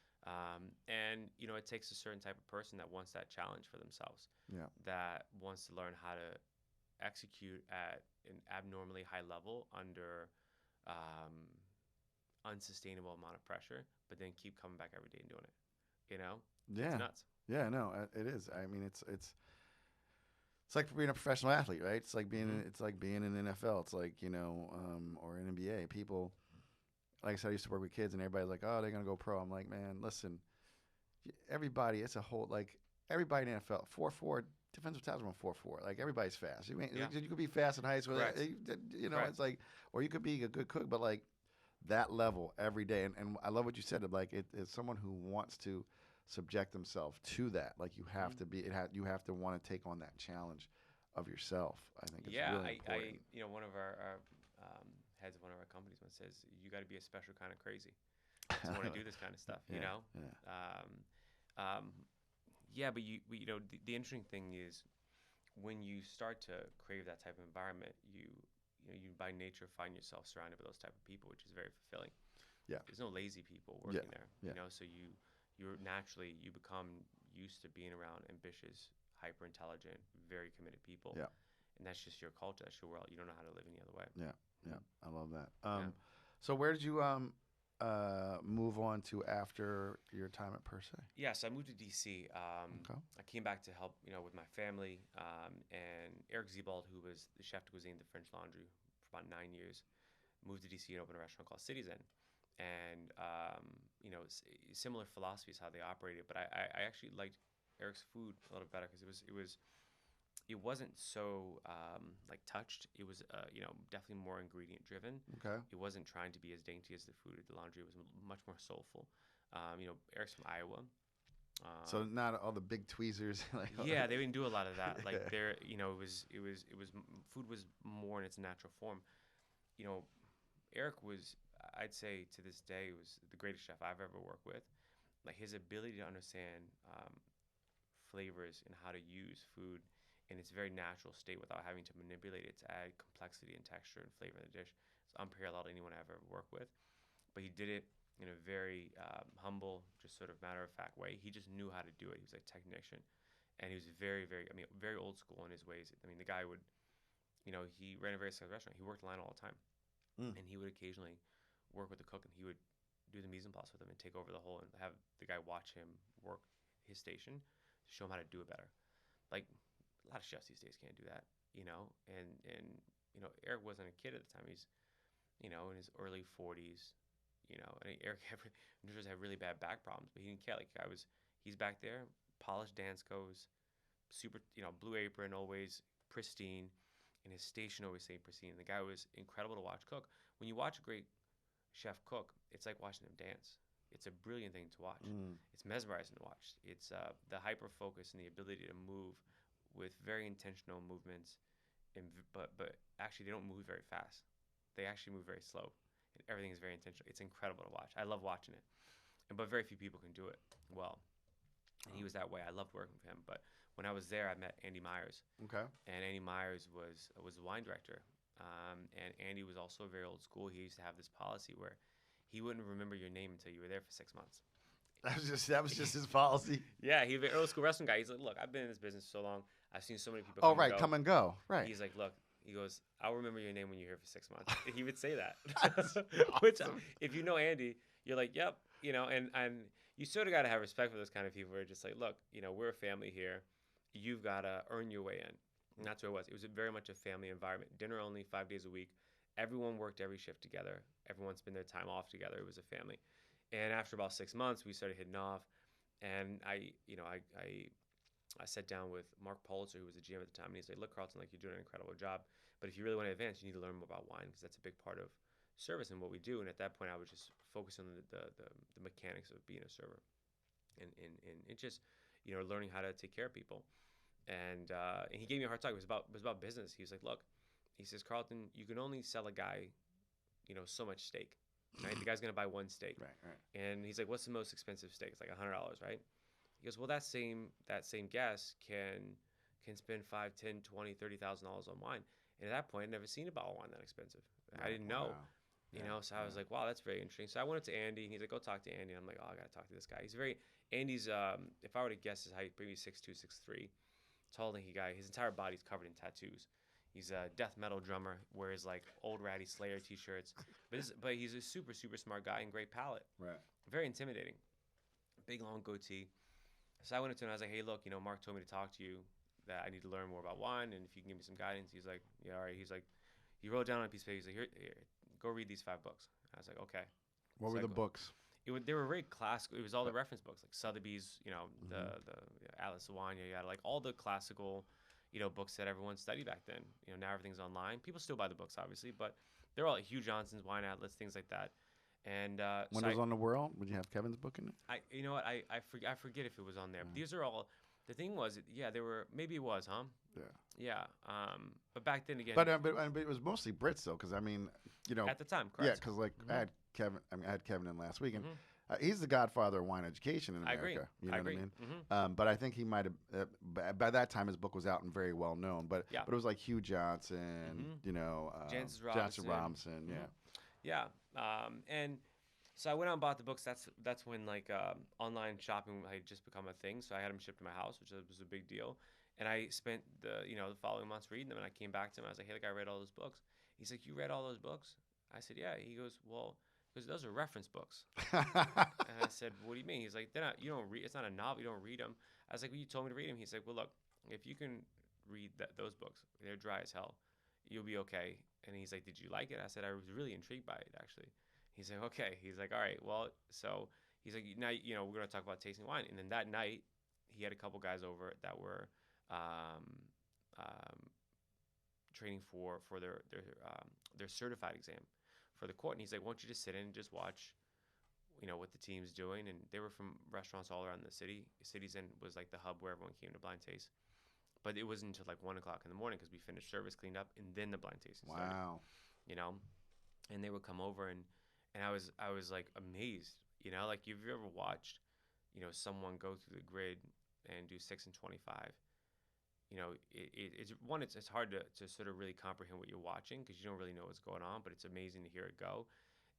And you know, it takes a certain type of person that wants that challenge for themselves. Yeah. That wants to learn how to execute at an abnormally high level under unsustainable amount of pressure, but then keep coming back every day and doing it. You know? Yeah. It's nuts. Yeah, no, it is. I mean, it's like being a professional athlete, right? It's like being it's like being in the NFL. It's like, you know, or an NBA. People, like I said, I used to work with kids, and everybody's like, "Oh, they're gonna go pro." I'm like, man, listen, everybody. It's a whole, like, everybody in the NFL 4.4 defensive tackles run 4.4. Like, everybody's fast. You could be fast in high school. You know, it's like, or you could be a good cook, but like that level every day. And I love what you said. Like, it's someone who wants to subject themselves to that. Like, you have to be. You have to want to take on that challenge of yourself. I think it's really important. You know, one of our heads of one of our companies once says, you got to be a special kind of crazy to want to do this kind of stuff. You know. Yeah. But you know, the interesting thing is when you start to crave that type of environment, you by nature find yourself surrounded by those type of people, which is very fulfilling. Yeah. There's no lazy people working there. Yeah. You know, so you're naturally, you become used to being around ambitious, hyper intelligent, very committed people. Yeah. And that's just your culture. That's your world. You don't know how to live any other way. Yeah. Yeah. I love that. So where did you move on to after your time at Per Se? Yeah, so I moved to DC. Okay. I came back to help, you know, with my family. And Eric Ziebald, who was the chef de cuisine at the French Laundry for about 9 years, moved to DC and opened a restaurant called Citizen. And you know, similar philosophies how they operated, but I actually liked Eric's food a little better because it wasn't so like touched. It was you know, definitely more ingredient driven. Okay. It wasn't trying to be as dainty as the food at the laundry. It was much more soulful. You know, Eric's from Iowa. So not all the big tweezers. Like, yeah, they didn't do a lot of that. Like, there, you know, it was food was more in its natural form. You know, Eric was, I'd say to this day, was the greatest chef I've ever worked with. Like, his ability to understand flavors and how to use food in its very natural state without having to manipulate it to add complexity and texture and flavor in the dish. It's unparalleled to anyone I've ever worked with. But he did it in a very humble, just sort of matter-of-fact way. He just knew how to do it. He was a technician. And he was very, very, I mean, very old school in his ways. I mean, the guy would, you know, he ran a very successful restaurant. He worked the line all the time. And he would occasionally work with the cook, and he would do the mise en place with him and take over the whole, and have the guy watch him work his station to show him how to do it better. Like, a lot of chefs these days can't do that, you know. And you know, Eric wasn't a kid at the time. He's, you know, in his early 40s, you know. And Eric had really bad back problems, but he didn't care. Like, he's back there, polished Danskos, super, you know, blue apron, always pristine, and his station always stayed pristine. The guy was incredible to watch cook. When you watch a great chef cook, it's like watching him dance. It's a brilliant thing to watch. Mm. It's mesmerizing to watch. It's the hyper focus and the ability to move with very intentional movements, but actually they don't move very fast. They actually move very slow, and everything is very intentional. It's incredible to watch. I love watching it, but very few people can do it well. And he was that way. I loved working with him. But when I was there, I met Andy Myers, Okay. and Andy Myers was the wine director. And Andy was also very old school. He used to have this policy where he wouldn't remember your name until you were there for 6 months. That was just his policy. Yeah, he's an old school restaurant guy. He's like, look, I've been in this business so long. I've seen so many people. Oh, right, come and go. Right. He's like, look, he goes, I'll remember your name when you're here for 6 months. He would say that. That's Which, awesome. if you know Andy, you're like, yep, and you sort of got to have respect for those kind of people who are just like, look, we're a family here. You've got to earn your way in. And that's what it was. It was very much a family environment. Dinner only, 5 days a week. Everyone worked every shift together. Everyone spent their time off together. It was a family. And after about 6 months, we started hitting off. And I sat down with Mark Politzer, who was the GM at the time, and he's like, look, Carlton, like, you're doing an incredible job. But if you really want to advance, you need to learn more about wine because that's a big part of service and what we do. And at that point, I was just focused on the mechanics of being a server and it just, learning how to take care of people. And he gave me a hard time. It was about business. He was like, look, he says, Carlton, you can only sell a guy, so much steak. Right? The guy's going to buy one steak. Right. And he's like, what's the most expensive steak? It's like $100, right? He goes, well, that same guest can spend $5, $10, $20, $30,000 on wine. And at that point, I'd never seen a bottle of wine that expensive. I didn't know. Wow. So I was like, wow, that's very interesting. So I went up to Andy, and he's like, go talk to Andy. And I'm like, oh, I got to talk to this guy. Andy's, if I were to guess his height, maybe 6'2", 6'3", tall lanky guy. His entire body's covered in tattoos. He's a death metal drummer, wears like old ratty Slayer t-shirts. But he's a super, super smart guy and great palate. Right. Very intimidating. Big, long goatee. So I went up to him and I was like, hey, look, Mark told me to talk to you, that I need to learn more about wine, and if you can give me some guidance. He's like, yeah, all right. He's like, he wrote down on a piece of paper. He's like, here, go read these 5 books. I was like, okay. What were the books? They were very classical. It was all the reference books, like Sotheby's, the Atlas of Wine, like all the classical, books that everyone studied back then. Now everything's online. People still buy the books, obviously, but they're all Hugh Johnson's Wine Atlas, things like that. And Wonders on the World? Would you have Kevin's book in it? You know what? I forget if it was on there. But these are all. The thing was, there were, maybe it was, huh? Yeah. Yeah. But back then again. But it was mostly Brits though, because I mean, at the time, correct? Yeah, because like I had Kevin in last week, and he's the godfather of wine education in America. I agree. You know I agree. what I mean? But I think he might have by that time his book was out and very well known. But it was like Hugh Johnson, Johnson Robinson, Yeah. And so I went out and bought the books. That's when like online shopping had just become a thing. So I had them shipped to my house, which was a big deal. And I spent the following months reading them. And I came back to him. I was like, hey, look, I read all those books. He's like, you read all those books? I said, yeah. He goes, well, because those are reference books. And I said, what do you mean? He's like, they're not. You don't read. It's not a novel. You don't read them. I was like, well, you told me to read them. He's like, well, look, if you can read those books, they're dry as hell. You'll be okay. And he's like, did you like it? I said, I was really intrigued by it, actually. He's like, okay. He's like, all right, well, so he's like, now, we're going to talk about tasting wine. And then that night, he had a couple guys over that were training for their certified exam for the court. And he's like, why don't you just sit in and just watch, what the team's doing. And they were from restaurants all around the city. Cities End was like the hub where everyone came to blind taste. But it wasn't until like 1 o'clock in the morning because we finished service, cleaned up, and then the blind tasting started. Wow. And they would come over and I was like amazed, like you've ever watched, someone go through the grid and do 6 and 25. It's hard to sort of really comprehend what you're watching because you don't really know what's going on, but it's amazing to hear it go.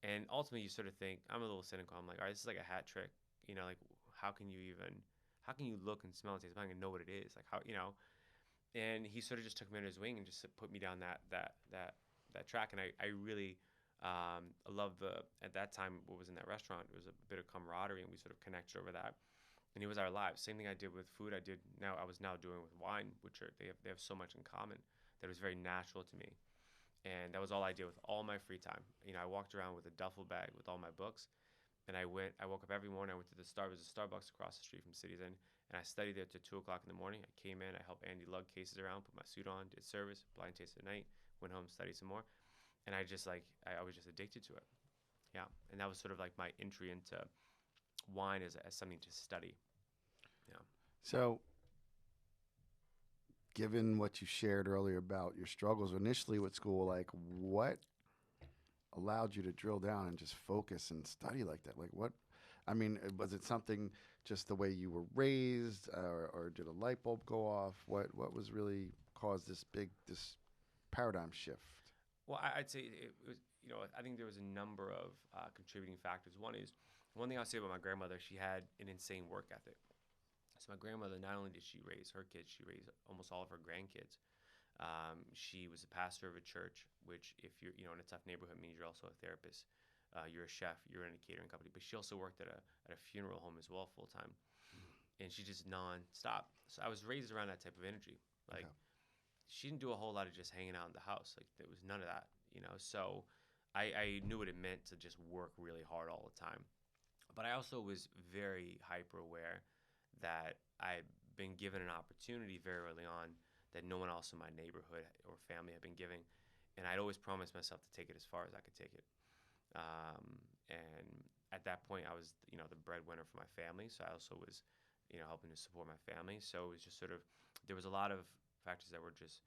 And ultimately you sort of think, I'm a little cynical. I'm like, all right, this is like a hat trick, like how can you look and smell and taste? I'm not gonna know what it is. Like how, and he sort of just took me under his wing and just put me down that track. And I really, I love at that time, what was in that restaurant, it was a bit of camaraderie and we sort of connected over that. And it was our lives. Same thing I did with food. I was now doing with wine, which they have so much in common that it was very natural to me. And that was all I did with all my free time. I walked around with a duffel bag with all my books. And I woke up every morning. I went to there was a Starbucks across the street from Cities End, and I studied there till 2 o'clock in the morning. I came in, I helped Andy lug cases around, put my suit on, did service, blind taste at night, went home, studied some more, and I was just addicted to it. Yeah, and that was sort of like my entry into wine as something to study. Yeah. So, given what you shared earlier about your struggles initially with school, like what allowed you to drill down and just focus and study like that? Like what? I mean, was it something just the way you were raised, or did a light bulb go off? What was really caused this paradigm shift? Well, I'd say it was, I think there was a number of contributing factors. One thing I'll say about my grandmother, she had an insane work ethic. So my grandmother, not only did she raise her kids, she raised almost all of her grandkids. She was a pastor of a church, which if you're, in a tough neighborhood means you're also a therapist. You're a chef, you're in a catering company, but she also worked at a funeral home as well full time. And she just nonstop. So I was raised around that type of energy. Like, Okay. she didn't do a whole lot of just hanging out in the house. Like, there was none of that. So I knew what it meant to just work really hard all the time. But I also was very hyper aware that I'd been given an opportunity very early on that no one else in my neighborhood or family had been giving. And I'd always promised myself to take it as far as I could take it. And at that point, I was, the breadwinner for my family. So I also was, helping to support my family. So it was just sort of, there was a lot of factors that were just,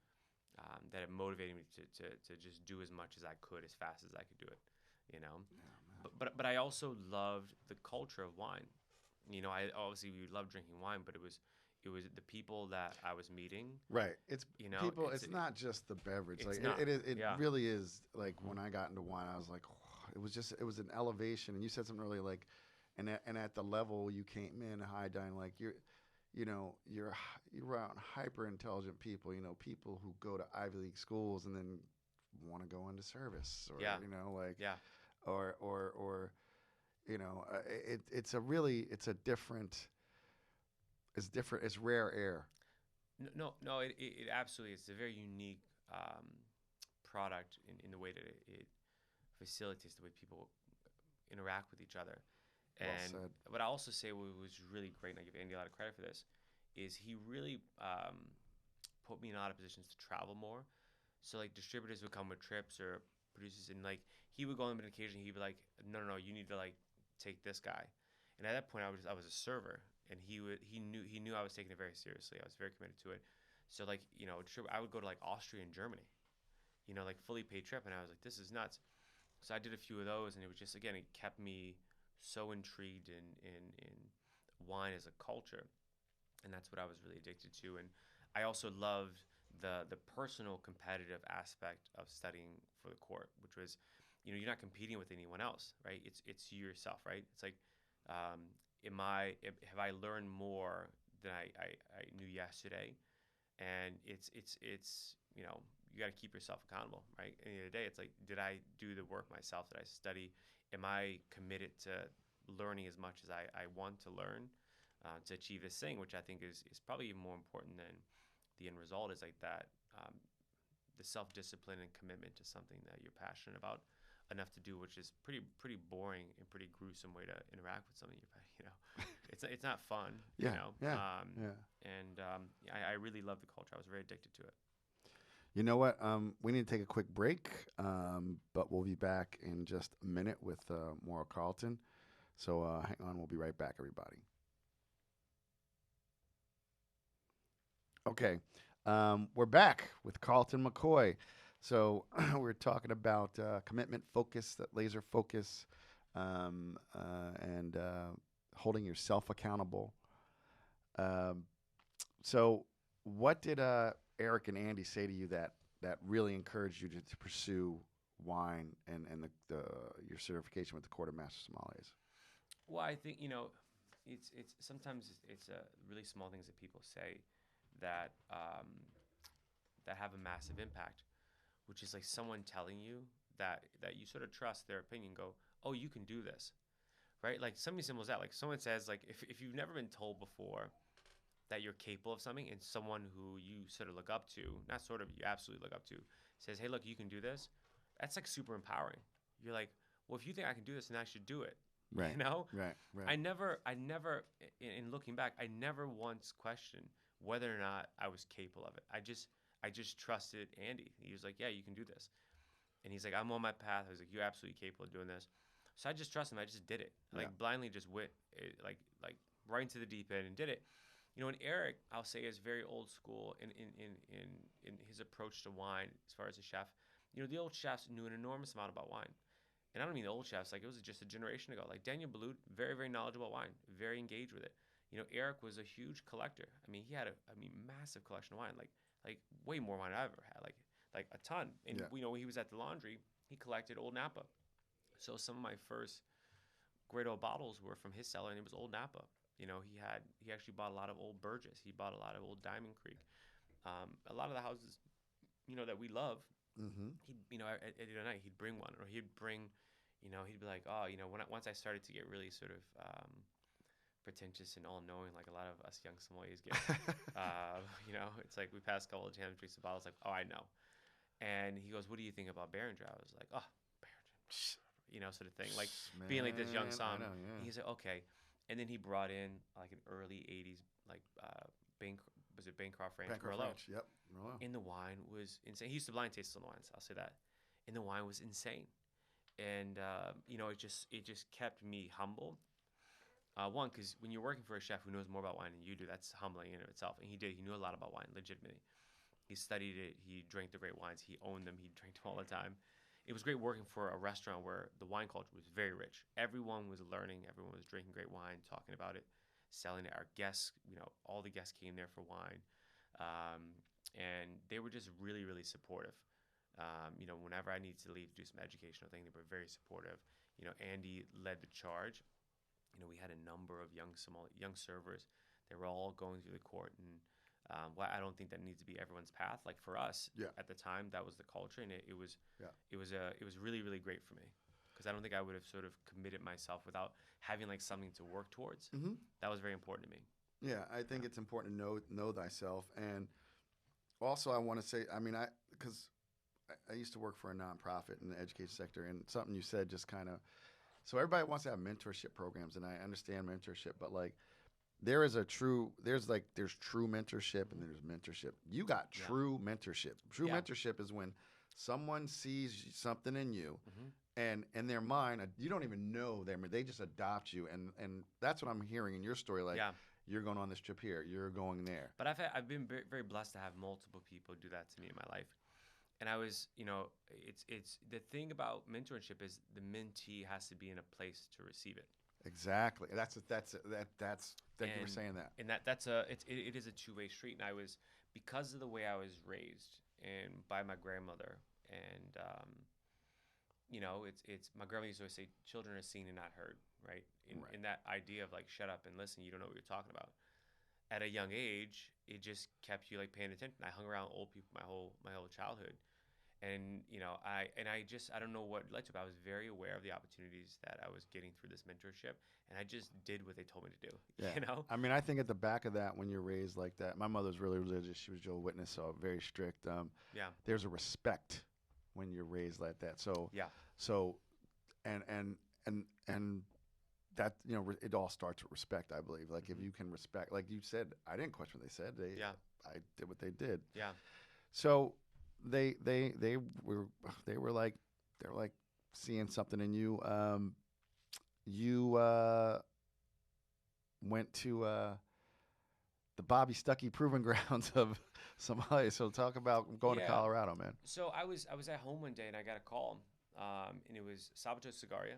that had motivated me to just do as much as I could, as fast as I could do it. Yeah, But I also loved the culture of wine. I obviously we loved drinking wine, but it was the people that I was meeting. right. It's people. It's It's not just the beverage. it's Like not. it is. It Yeah. really is. Like when I got into wine, I was like, it was an elevation. And you said something earlier, like, and at the level you came in, high dine, like you're around hyper intelligent people. People who go to Ivy League schools and then want to go into service, or Yeah. like, Yeah. or it's a different. It's different. It's rare air. No. It absolutely. It's a very unique product in the way that it facilitates the way people interact with each other. Well And said. but I also say what was really great, and I give Andy a lot of credit for this, is he really put me in a lot of positions to travel more. So like distributors would come with trips or producers, and like he would go on an occasion. He'd be like, no, you need to like take this guy. And at that point, I was a server, and he knew I was taking it very seriously. I was very committed to it. So like I would go to like Austria and Germany, like fully paid trip, and I was like, this is nuts. So I did a few of those, and it was just again, it kept me so intrigued in wine as a culture, and that's what I was really addicted to. And I also loved the personal competitive aspect of studying for the court, which was, you're not competing with anyone else, right? It's you yourself, right? It's like, have I learned more than I knew yesterday? And it's you got to keep yourself accountable, right? At the end of the day, it's like, did I do the work myself? Did I study? Am I committed to learning as much as I want to learn to achieve this thing, which I think is probably even more important than the end result, is like that, the self-discipline and commitment to something that you're passionate about enough to do, which is pretty boring and pretty gruesome way to interact with something it's not fun. Yeah. Yeah. Yeah. And I really love the culture. I was very addicted to it. You know what? We need to take a quick break, but we'll be back in just a minute with more of Carlton. So hang on. We'll be right back, everybody. Okay. We're back with Carlton McCoy. So we're talking about commitment, focus, that laser focus, and holding yourself accountable. Um, so what did Eric and Andy say to you that really encouraged you to pursue wine and your certification with the Court of Master Sommeliers? Well, I think it's sometimes it's really small things that people say that that have a massive impact, which is like someone telling you that you sort of trust their opinion. Go, oh, you can do this, right? Like something simple as that. Like someone says, like if you've never been told before that you're capable of something, and someone who you sort of look up to, not sort of, you absolutely look up to, says, hey, look, you can do this. That's like super empowering. You're like, well, if you think I can do this, then I should do it. Right. Right. Right. I never, in looking back, I never once questioned whether or not I was capable of it. I just trusted Andy. He was like, yeah, you can do this. And he's like, I'm on my path. I was like, you're absolutely capable of doing this. So I just trust him. I just did it. Yeah. Like blindly just went like right into the deep end and did it. You know, and Eric, I'll say, is very old school in his approach to wine as far as a chef. You know, the old chefs knew an enormous amount about wine. And I don't mean the old chefs, like it was just a generation ago. Like Daniel Balut, very, very knowledgeable wine, very engaged with it. You know, Eric was a huge collector. I mean, he had massive collection of wine, like way more wine I ever had, like a ton. And Yeah. you know, when he was at the laundry, he collected Old Napa. So some of my first great old bottles were from his cellar, and it was Old Napa. You know, he actually bought a lot of Old Burgess. He bought a lot of Old Diamond Creek. A lot of the houses, you know, that we love. Mm-hmm. He, you know, at the end of the night, he'd bring one, or he'd bring, you know, he'd be like, oh, you know, once I started to get really sort of pretentious and all-knowing, like a lot of us young sommeliers get, you know, it's like we pass a couple of times, drink some bottles, like, oh, I know. And he goes, what do you think about Behringer? I was like, oh, Behringer, you know, sort of thing, like being like this young Man, som. I know, yeah. And he's like, okay. And then he brought in like an early 80s, like was it Bancroft Ranch Bancroft Merlot? Ranch, yep, Merlot. And the wine was insane. He used to blind taste on the wines, I'll say that. And the wine was insane. And you know, it just kept me humble. One, because when you're working for a chef who knows more about wine than you do, that's humbling in of itself. And he did. He knew a lot about wine, legitimately. He studied it. He drank the great wines. He owned them. He drank them all the time. It was great working for a restaurant where the wine culture was very rich. Everyone was learning. Everyone was drinking great wine, talking about it, selling it. Our guests, you know, all the guests came there for wine. And they were just really, really supportive. You know, whenever I needed to leave to do some educational thing, they were very supportive. You know, Andy led the charge. You know, we had a number of young servers. They were all going through the court, and well, I don't think that needs to be everyone's path. Like for us, Yeah. at the time, that was the culture, and it was Yeah. it was really, really great for me, because I don't think I would have sort of committed myself without having like something to work towards. Mm-hmm. That was very important to me. Yeah, I think it's important to know thyself, and also I want to say, I mean, because I used to work for a nonprofit in the education sector, and something you said just kind of, so everybody wants to have mentorship programs, and I understand mentorship, but like there's true mentorship and there's mentorship. You got true mentorship. True mentorship is when someone sees something in you, and in their mind, you don't even know them. They just adopt you, and that's what I'm hearing in your story. Like, you're going on this trip here, you're going there. But I've been very, very blessed to have multiple people do that to me in my life. And I was, you know, it's the thing about mentorship is the mentee has to be in a place to receive it. Exactly. That's thank you for saying that. And it is a two-way street. And I was, because of the way I was raised and by my grandmother, and you know, it's my grandmother used to always say, children are seen and not heard, right? In that idea of like, shut up and listen, you don't know what you're talking about. At a young age, it just kept you like paying attention. I hung around old people my whole childhood, and you know, I don't know what led to it, but I was very aware of the opportunities that I was getting through this mentorship, and I just did what they told me to do. Yeah. You know, I mean, I think at the back of that, when you're raised like that, my mother's really religious. She was Jehovah's Witness, so very strict. There's a respect when you're raised like that. So and that, you know, it all starts with respect, I believe. Like if you can respect, like you said, I didn't question what they said. I did what they did. Yeah. So they were like seeing something in you. You went to the Bobby Stuckey proving grounds of Somalia. So talk about going to Colorado, man. So I was at home one day and I got a call, and it was Salvatore Segaria,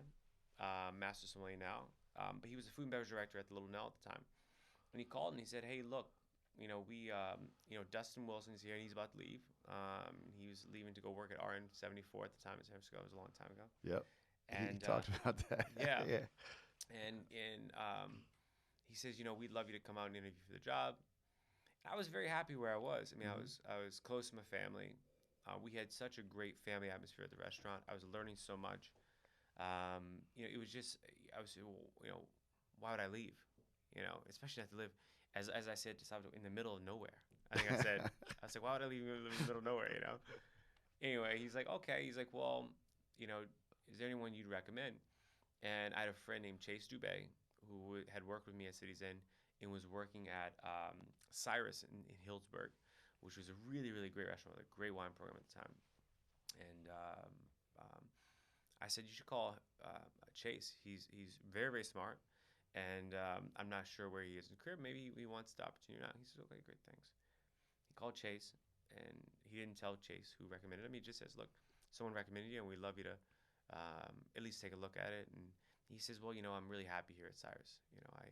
Master Sommelier now, but he was the food and beverage director at the Little Nell at the time. And he called and he said, "Hey, look, you know, you know, Dustin Wilson's here and he's about to leave. He was leaving to go work at RN 74 at the time in San Francisco. It was a long time ago." Yep. And he talked about that. Yeah. Yeah. And he says, "You know, we'd love you to come out and interview for the job." And I was very happy where I was. I mean, I was close to my family. We had such a great family atmosphere at the restaurant. I was learning so much. You know, it was just, I was, you know, why would I leave? You know, especially have to live, as I said to Salvatore, in the middle of nowhere. I think I said, why would I leave in the middle of nowhere, you know? Anyway, he's like, okay. He's like, well, you know, is there anyone you'd recommend? And I had a friend named Chase Dubé who had worked with me at City's Inn and was working at Cyrus in Hillsburg, which was a really, really great restaurant with a great wine program at the time. And I said, you should call Chase. He's very, very smart. And I'm not sure where he is in his career. Maybe he wants the opportunity now. He said, okay, great, thanks. He called Chase, and he didn't tell Chase who recommended him. He just says, look, someone recommended you, and we'd love you to at least take a look at it. And he says, well, I'm really happy here at Cyrus. I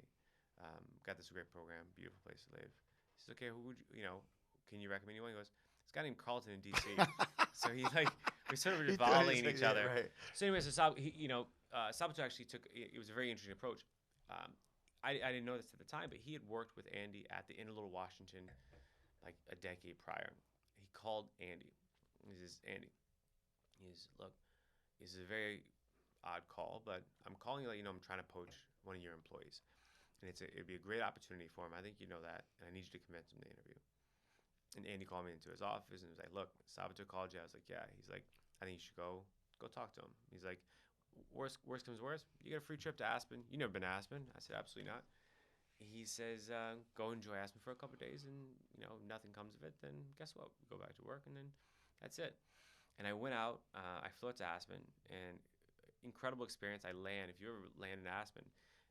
got this great program, beautiful place to live. He says, okay, who would can you recommend anyone? He goes, this guy named Carlton in D.C. So he's like, we sort of were volleying each other. Right. So anyway, Sabato actually it was a very interesting approach. I didn't know this at the time, but he had worked with Andy at the Inn of Little Washington like a decade prior. He called Andy. He says, Andy, look, this is a very odd call, but I'm calling you, I'm trying to poach one of your employees. And it'd be a great opportunity for him. I think you know that, and I need you to convince him to interview. And Andy called me into his office and was like, look, Sabato called you. I was like, yeah. He's like, I think you should go talk to him. He's like, worst comes worst, you get a free trip to Aspen. You never been to Aspen? I said, absolutely not. He says, go enjoy Aspen for a couple of days, and nothing comes of it. Then guess what? We go back to work, and then that's it. And I went out. I flew out to Aspen, and incredible experience. I land. If you ever land in Aspen,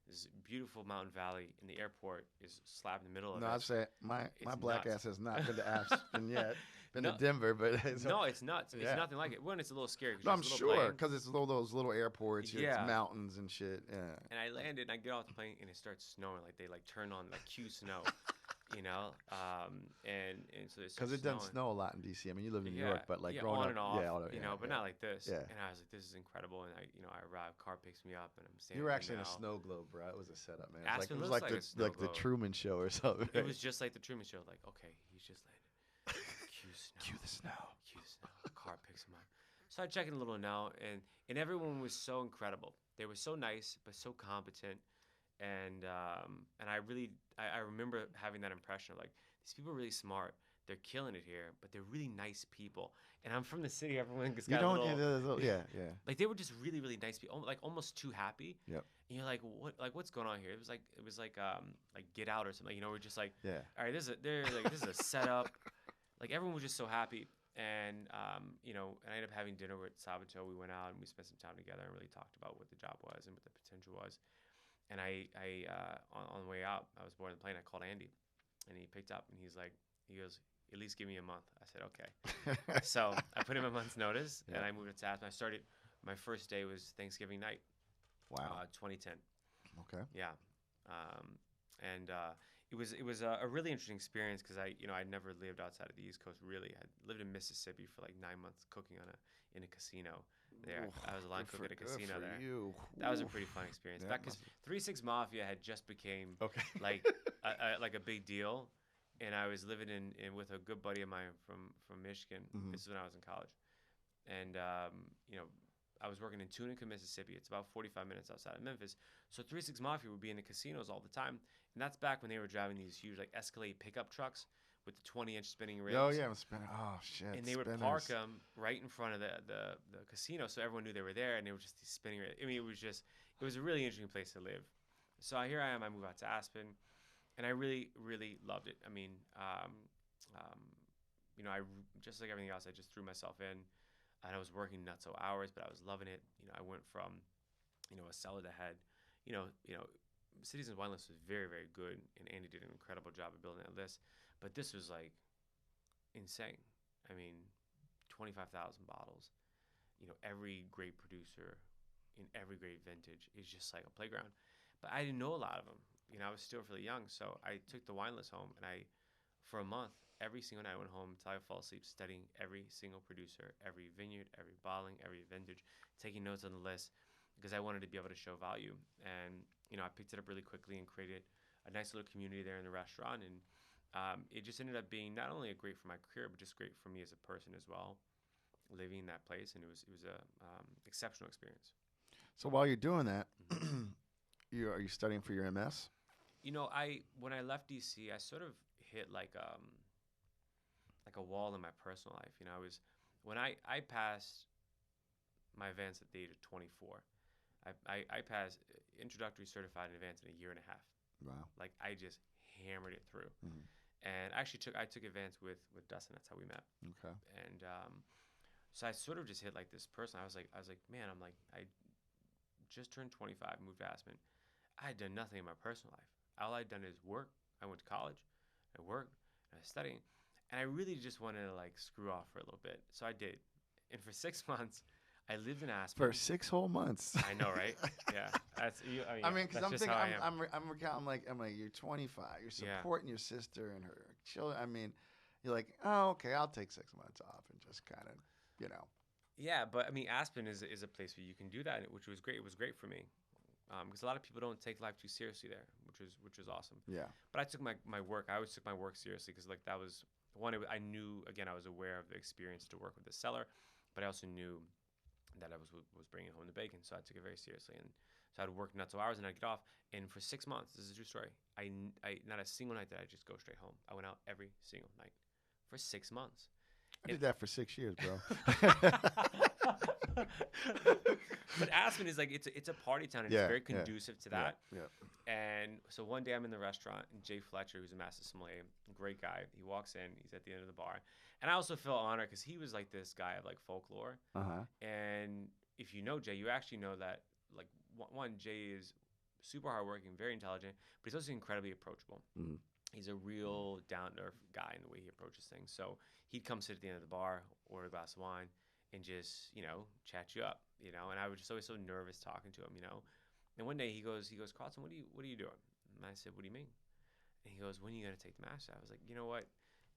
this beautiful mountain valley, and the airport is slap in the middle of it. No, I'd say my black nuts. ass has not been to Aspen yet. Been to Denver, but it's nuts. It's nothing like it. One, it's a little scary. No, I'm sure, because it's those little airports, it's mountains and shit. Yeah. And I landed, and I get off the plane, and it starts snowing. Like they turn on cue snow, and so because it doesn't snow a lot in DC. I mean, you live in New York, but like growing on up, and off, but yeah. not like this. Yeah. And I was like, this is incredible. And I arrived, car picks me up, and I'm standing. You were actually in a snow globe, bro. It was a setup, man. Aspen it was like the Truman Show or something. It was just like the Truman Show. Like, okay, he's just landed. Cue the snow. Cue the snow. Car picks him up. So I check in a little now, and everyone was so incredible. They were so nice, but so competent. And I remember having that impression of like, these people are really smart. They're killing it here, but they're really nice people. And I'm from the city. Everyone just got yeah. Like they were just really, really nice people. Like almost too happy. Yep. And you're like, what's going on here? It was like Get Out or something. We're just like, all right, this is a setup. Like everyone was just so happy. And and I ended up having dinner with Sabato. We went out and we spent some time together and really talked about what the job was and what the potential was. And I on the way out, I was boarding the plane. I called Andy, and he picked up, and he goes, at least give me a month. I said, okay. So I put him a month's notice, and I moved to Aspen. I started. My first day was Thanksgiving night. Wow. 2010. Okay. Yeah. It was a really interesting experience because I'd never lived outside of the East Coast. Really, I lived in Mississippi for like 9 months, cooking in a casino. There, I was a line cook at a casino there. That was a pretty fun experience. Back because 3-6 Mafia had just became like a big deal, and I was living in with a good buddy of mine from Michigan. Mm-hmm. This is when I was in college, and I was working in Tunica, Mississippi. It's about 45 minutes outside of Memphis. So 3-6 Mafia would be in the casinos all the time, and that's back when they were driving these huge like Escalade pickup trucks with the 20-inch spinning rims. Oh yeah, spinning. Oh shit. And they would park them right in front of the casino, so everyone knew they were there, and they were just these spinning rims. I mean, it was a really interesting place to live. So here I am. I move out to Aspen, and I really, really loved it. I mean, I just like everything else, I just threw myself in, and I was working nutso hours, but I was loving it. I went from, a cellar that had, Cities and Wine List was very, very good, and Andy did an incredible job of building that list. But this was like insane. I mean, 25,000 bottles. Every great producer in every great vintage is just like a playground. But I didn't know a lot of them. I was still really young, so I took the wine list home, and for a month, every single night I went home until I fall asleep studying every single producer, every vineyard, every bottling, every vintage, taking notes on the list because I wanted to be able to show value. And I picked it up really quickly and created a nice little community there in the restaurant, and it just ended up being not only great for my career, but just great for me as a person as well, living in that place, and it was a exceptional experience. So while you're doing that, are you studying for your MS? When I left DC, I sort of hit like a wall in my personal life. When I passed my advance at the age of 24. I passed introductory certified in advance in a year and a half. Wow. Like I just hammered it through. Mm-hmm. And actually I took advance with Dustin. That's how we met. Okay. And So I sort of just hit like this person. I was like, man, I just turned 25, moved to Aspen. I had done nothing in my personal life. All I'd done is work. I went to college, I worked, I was studying, and I really just wanted to like screw off for a little bit. So I did, and for 6 months, I lived in Aspen. For 6 whole months. I know, right? Yeah, that's you. I mean, because that's I'm just thinking, how I am. I'm recounting, I'm like, you're 25, you're Yeah. supporting your sister and her children. I mean, you're like, oh, okay, I'll take 6 months off and just kind of, you know. Yeah, but I mean, Aspen is a place where you can do that, which was great. It was great for me, because a lot of people don't take life too seriously there, which was awesome. Yeah. But I took my work. I always took my work seriously because like that was one. I knew again. I was aware of the experience to work with the Cellar, but I also knew that I was bringing home the bacon, so I took it very seriously. And so I'd work nuts of hours and I'd get off. And for 6 months, this is a true story. I not a single night did I just go straight home. I went out every single night for 6 months. I did that for 6 years, bro. But Aspen is like it's a party town and it's very conducive to that. Yeah. And so one day I'm in the restaurant and Jay Fletcher, who's a Master Sommelier, great guy, he walks in, he's at the end of the bar. And I also feel honored because he was like this guy of like folklore. And if you know Jay, you actually know that like one, Jay is super hardworking, very intelligent, but he's also incredibly approachable. He's a real down-to-earth guy in the way he approaches things. So he'd come sit at the end of the bar, order a glass of wine, and just, chat you up, And I was just always so nervous talking to him, And one day he goes, Carlton, what are you doing? And I said, what do you mean? And he goes, when are you going to take the Master? I was like, you know what,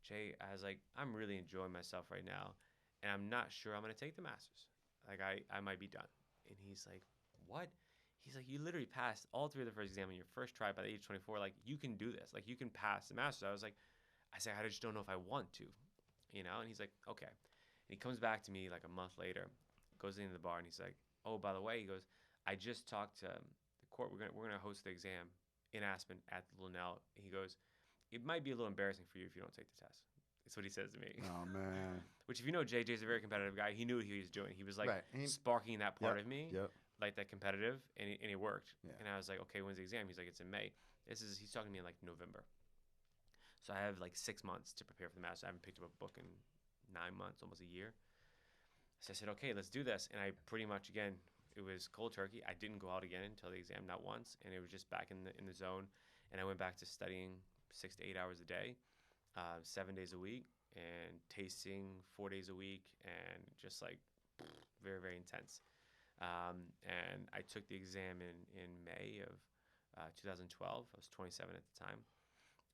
Jay? I was like, I'm really enjoying myself right now, and I'm not sure I'm going to take the Masters. Like, I might be done. And he's like, what? He's like, you literally passed all 3 of the first exam in your first try by the age of 24. Like, you can do this. Like, you can pass the Masters. I said, I just don't know if I want to, And he's like, okay. And he comes back to me like a month later, goes into the bar, and he's like, oh, by the way, he goes, I just talked to the court. We're gonna host the exam in Aspen at the Lunel. He goes, it might be a little embarrassing for you if you don't take the test. That's what he says to me. Oh, man. Which, if you know, JJ's a very competitive guy. He knew what he was doing. He was like sparking that part of me. Like that competitive, and it worked. And I was like, okay, when's the exam? He's like, it's in May. He's talking to me in like November. So I have like 6 months to prepare for the Masters. I haven't picked up a book in 9 months, almost a year. So I said, okay, let's do this. And I pretty much, again, it was cold turkey. I didn't go out again until the exam, not once. And it was just back in the zone. And I went back to studying 6 to 8 hours a day, 7 days a week, and tasting 4 days a week, and just like very, very intense. And I took the exam in May of 2012. I was 27 at the time.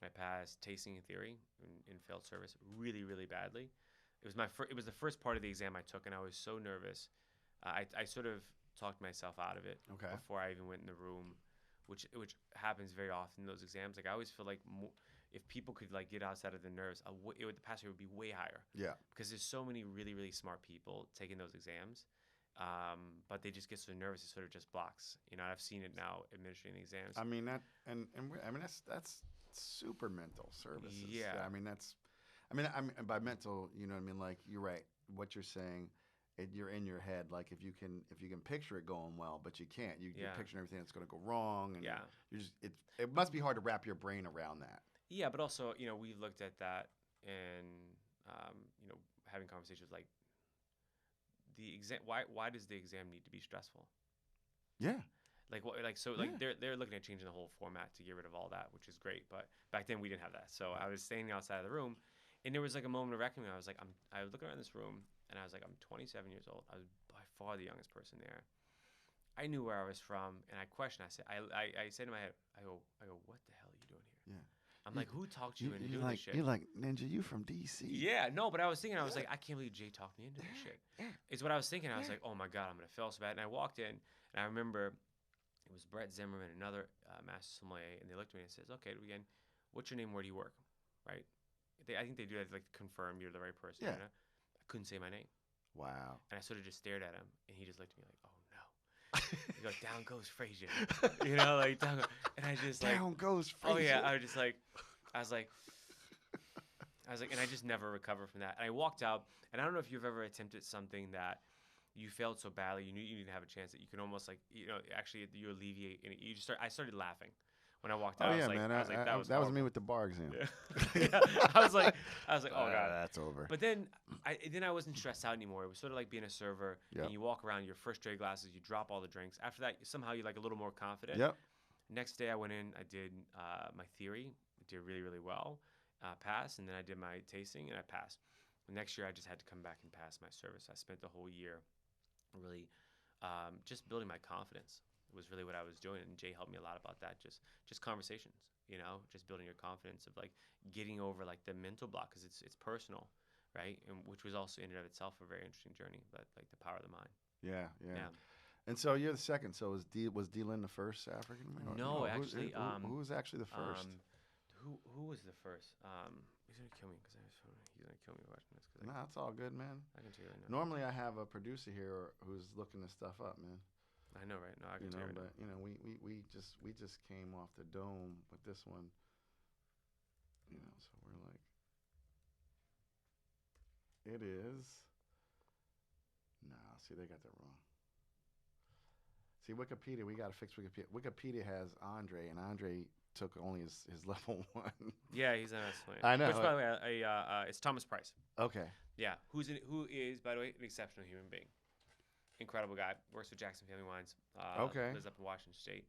I passed tasting and theory in failed service really, really badly. It was the first part of the exam I took, and I was so nervous. I sort of talked myself out of it before I even went in the room, which happens very often in those exams. Like, I always feel like if people could like get outside of the nerves, the pass rate would be way higher. Yeah. Because there's so many really, really smart people taking those exams. But they just get so nervous, it sort of just blocks. I've seen it now administering the exams. I mean that's super mental services. Yeah. I mean by mental, like you're right. What you're saying, you're in your head. Like if you can picture it going well, but you can't. You're picturing everything that's going to go wrong, and you're just it must be hard to wrap your brain around that. Yeah, but also we looked at that and having conversations like. The exam. Why does the exam need to be stressful? Yeah. Like they're looking at changing the whole format to get rid of all that, which is great. But back then we didn't have that. So I was standing outside of the room, and there was like a moment of reckoning. I was looking around this room, and I was like, I'm 27 years old. I was by far the youngest person there. I knew where I was from, and I questioned. I said in my head, I go, what the hell are you doing here? Yeah. I'm like, who talked you into doing this shit? You're like, Ninja, you from D.C. Yeah, no, but I was thinking, I was like, I can't believe Jay talked me into this shit. It's what I was thinking. I was like, oh my God, I'm going to fail so bad. And I walked in, and I remember it was Brett Zimmerman, another Master Sommelier, and they looked at me and says, okay, again, what's your name? Where do you work? Right? I think they do that to like confirm you're the right person. Yeah. I couldn't say my name. Wow. And I sort of just stared at him, and he just looked at me like, oh no. He goes, down goes Frazier. Like down goes, and I just like, down goes Frazier. Oh yeah, I was like, and I just never recovered from that. And I walked out, and I don't know if you've ever attempted something that you failed so badly, you knew you didn't have a chance that you can almost like, actually you alleviate, and I started laughing when I walked Oh out, yeah, man. man. I was like, that was that was me horrible. with the bar exam. Yeah. Yeah. I was like, oh god. That's over. But then I wasn't stressed out anymore. It was sort of like being a server, Yep. and you walk around your first tray glasses, you drop all the drinks. After that, somehow you're like a little more confident. Yep. Next day I went in, I did my theory, did really, really well, passed, and then I did my tasting and I passed. Next year I just had to come back and pass my service. I spent the whole year really just building my confidence. It was really what I was doing, and Jay helped me a lot about that. Just conversations, just building your confidence of like getting over like the mental block, because it's personal, right? And which was also in and of itself a very interesting journey, but like the power of the mind. Yeah. And so you're the second. So was D-Lin the first African? No, actually, who was actually the first? Who was the first? He's gonna kill me because he's gonna kill me watching this. Nah, that's all good, man. I can tell you right now. Normally, I have a producer here who's looking this stuff up, man. I know, right? No, I can tell you right but now. we just came off the dome with this one. So we're like, it is. Nah, see, they got that wrong. See, Wikipedia, we got to fix Wikipedia. Wikipedia has Andre, and Andre took only his level 1. Yeah, he's an excellent. I know. Which, by the way, it's Thomas Price. Okay. Yeah, who is, by the way, an exceptional human being. Incredible guy. Works with Jackson Family Wines. Okay. Lives up in Washington State.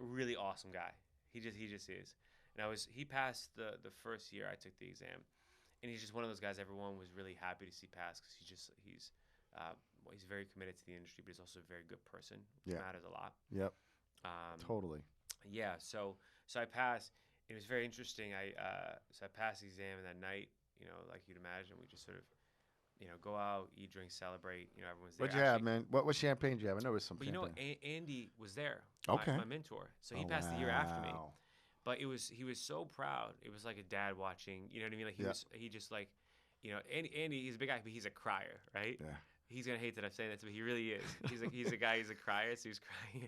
Really awesome guy. He just is. And he passed the first year I took the exam, and he's just one of those guys everyone was really happy to see pass, because he's very committed to the industry, but he's also a very good person, which matters a lot. Yep. Totally. Yeah. So I passed. It was very interesting. I passed the exam, and that night, like you'd imagine, we just sort of, go out, eat, drink, celebrate. Everyone's there. What'd you have, man? What champagne did you have? I know it was some champagne. Andy was there. Okay. My mentor. So he passed the year after me. But he was so proud. It was like a dad watching. You know what I mean? Like he just like, Andy, he's a big guy, but he's a crier, right? Yeah. He's gonna hate that I'm saying that, but he really is. He's a guy. He's a crier, so he's crying.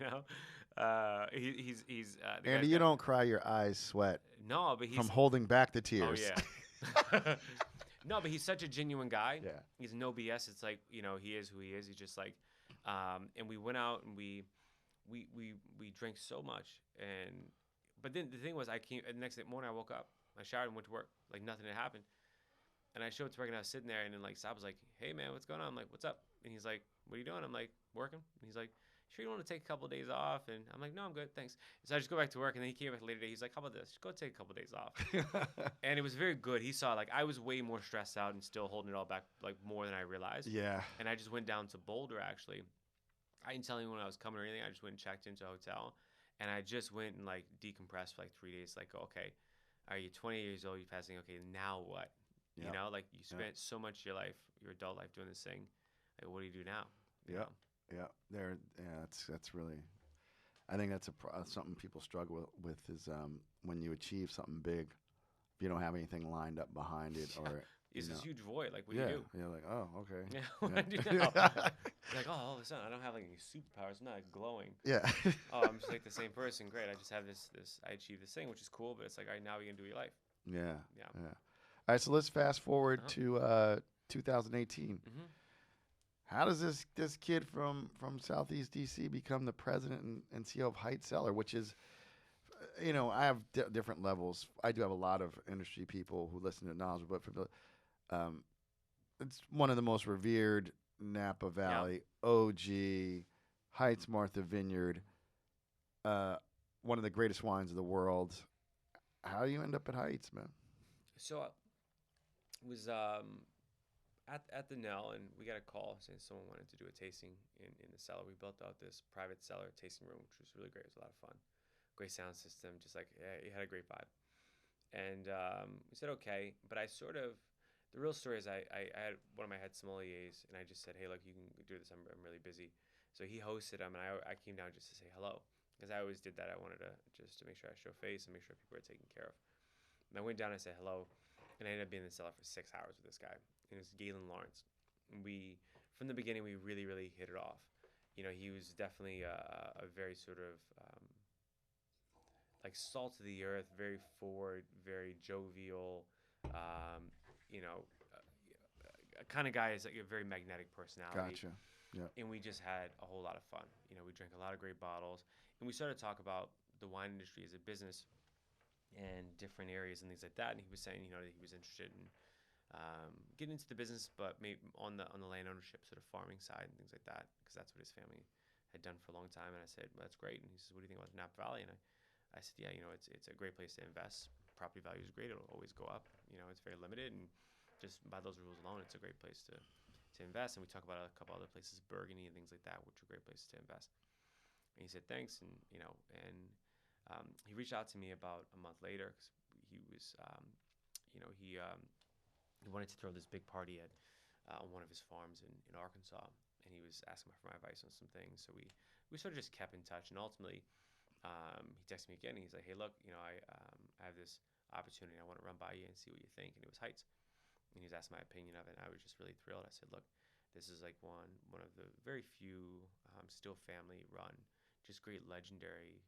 He's Andy, you don't cry, your eyes sweat. No, but he's from holding back the tears. Oh yeah. No, but he's such a genuine guy. Yeah. He's no BS. It's like, he is who he is. He's just like, and we went out and we drank so much, but then the thing was, the next morning I woke up, I showered and went to work like nothing had happened. And I showed up to work, and I was sitting there, and then like Sab was like, "Hey man, what's going on?" I'm like, "What's up?" And he's like, "What are you doing?" I'm like, "Working." And he's like, "Sure you want to take a couple of days off?" And I'm like, "No, I'm good, thanks." So I just go back to work, and then he came back later today. He's like, "How about this? Just go take a couple of days off." And it was very good. He saw like I was way more stressed out and still holding it all back, like more than I realized. Yeah. And I just went down to Boulder actually. I didn't tell anyone I was coming or anything. I just went and checked into a hotel, and I just went and like decompressed for like 3 days. Like, okay, are you 20 years old? You're passing. Okay, now what? Yep. Like you spent so much of your life, your adult life, doing this thing. Like, what do you do now? Yeah. That's really. I think that's something people struggle with is when you achieve something big, if you don't have anything lined up behind it, or it's this huge void. Like, what do you do? You're like, oh, okay. Yeah, what do I do now? Like, oh, all of a sudden, I don't have like any superpowers. I'm not like, glowing. Yeah. Oh, I'm just like the same person. Great. I just have this. I achieved this thing, which is cool. But it's like, all right, now we can do your life. Yeah. All right, so let's fast forward to 2018. Mm-hmm. How does this kid from Southeast DC become the president and CEO of Heitz Cellar, which is, I have different levels. I do have a lot of industry people who listen to knowledge, but it's one of the most revered Napa Valley, OG, Heitz Martha Vineyard, one of the greatest wines of the world. How do you end up at Heitz, man? So was at the Nell, and we got a call saying someone wanted to do a tasting in the cellar. We built out this private cellar tasting room, which was really great. It was a lot of fun. Great sound system, just like it had a great vibe. And we said okay, but the real story is I had one of my head sommeliers, and I just said, hey, look, you can do this. I'm really busy. So he hosted them, and I came down just to say hello, because I always did that. I wanted to make sure I show face and make sure people are taken care of. And I went down and I said hello. And I ended up being in the cellar for 6 hours with this guy. And it was Galen Lawrence. And from the beginning, we really, really hit it off. He was definitely a very sort of like salt of the earth, very forward, very jovial, kind of guy is like a very magnetic personality. Gotcha. Yeah. And we just had a whole lot of fun. We drank a lot of great bottles. And we started to talk about the wine industry as a business and different areas and things like that. And he was saying, that he was interested in getting into the business, but maybe on the land ownership, sort of farming side and things like that, because that's what his family had done for a long time. And I said, well, that's great. And he says, what do you think about Napa Valley? And I said, yeah, it's a great place to invest. Property value is great. It'll always go up. It's very limited. And just by those rules alone, it's a great place to invest. And we talk about a couple other places, Burgundy and things like that, which are great places to invest. And he said, thanks. And, he reached out to me about a month later because he was, he wanted to throw this big party on one of his farms in Arkansas. And he was asking for my advice on some things. So we sort of just kept in touch. And ultimately, he texted me again. And he's like, hey, look, I have this opportunity. I want to run by you and see what you think. And it was Heitz. And he was asking my opinion of it. And I was just really thrilled. I said, look, this is like one of the very few still family run, just great legendary,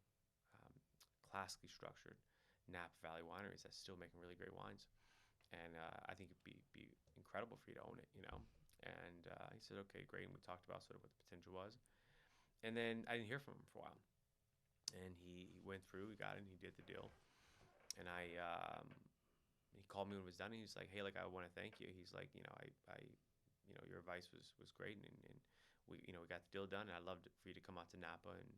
classically structured Napa Valley wineries that's still making really great wines. And I think it'd be incredible for you to own it, And he said, okay, great. And we talked about sort of what the potential was. And then I didn't hear from him for a while. And he went through, we got it, and he did the deal. And he called me when it was done. And he was like, hey, I want to thank you. He's like, your advice was great. And we got the deal done. And I'd love for you to come out to Napa and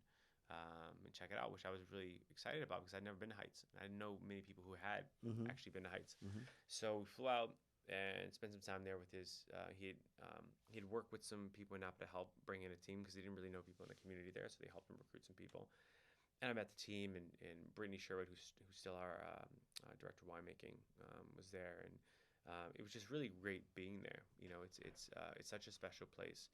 check it out, which I was really excited about because I'd never been to Heitz. And I didn't know many people who had actually been to Heitz. So we flew out and spent some time there with his, he'd worked with some people in Napa to help bring in a team because he didn't really know people in the community there. So they helped him recruit some people. And I met the team, and Brittany Sherwood, who's still our director of winemaking, was there. And it was just really great being there. It's such a special place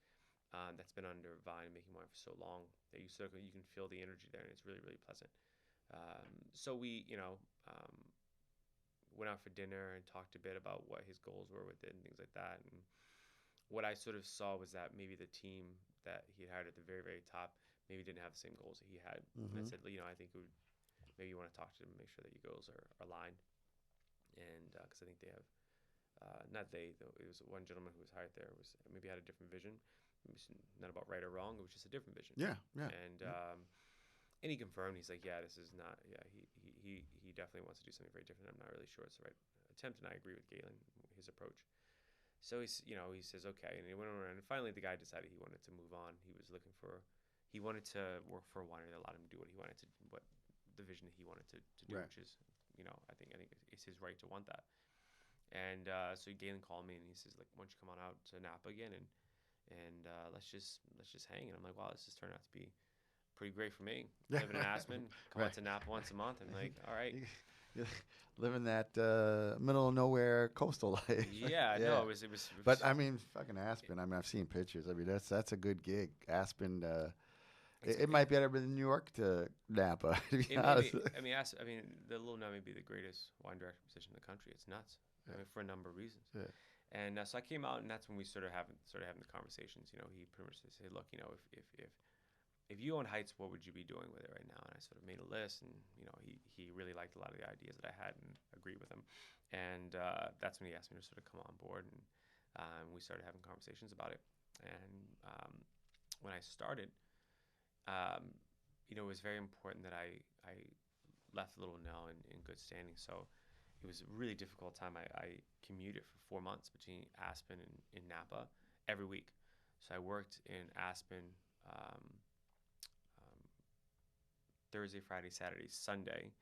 that's been under vine and making wine for so long that you can feel the energy there, and it's really, really pleasant. So we, went out for dinner and talked a bit about what his goals were with it and things like that. And what I sort of saw was that maybe the team that he hired at the very, very top maybe didn't have the same goals that he had. And I said, I think maybe you want to talk to them and make sure that your goals are aligned. And because I think they have, it was one gentleman who was hired there was maybe had a different vision. It was not about right or wrong. It was just a different vision. Yeah. And he confirmed. He's like, yeah, this is not. Yeah, he definitely wants to do something very different. I'm not really sure it's the right attempt, and I agree with Galen, his approach. So he says okay, and he went around, and finally the guy decided he wanted to move on. He wanted to work for a winery that allowed him to do what the vision that he wanted to do, right. Which is, I think it's his right to want that. And so Galen called me and he says, like, why don't you come on out to Napa again and let's just hang. And I'm like, wow, this has turned out to be pretty great for me. Living in Aspen, come out to Napa once a month. I'm like, all right. Living that middle of nowhere coastal life. Yeah, no, it was. But I mean, fucking Aspen. I mean, I've seen pictures. I mean, that's a good gig. Aspen. It might be better than New York to Napa. To be honest. The Little Nut may be the greatest wine director position in the country. It's nuts. Yeah. For a number of reasons. Yeah. And so I came out, and that's when we started having the conversations. He pretty much said, look, if you owned Heitz, what would you be doing with it right now? And I sort of made a list, and he really liked a lot of the ideas that I had and agreed with them. And that's when he asked me to sort of come on board, and we started having conversations about it. And when I started, it was very important that I left Little Nell in good standing. So it was a really difficult time. I commuted for 4 months between Aspen and Napa every week. So I worked in Aspen Thursday, Friday, Saturday, Sunday,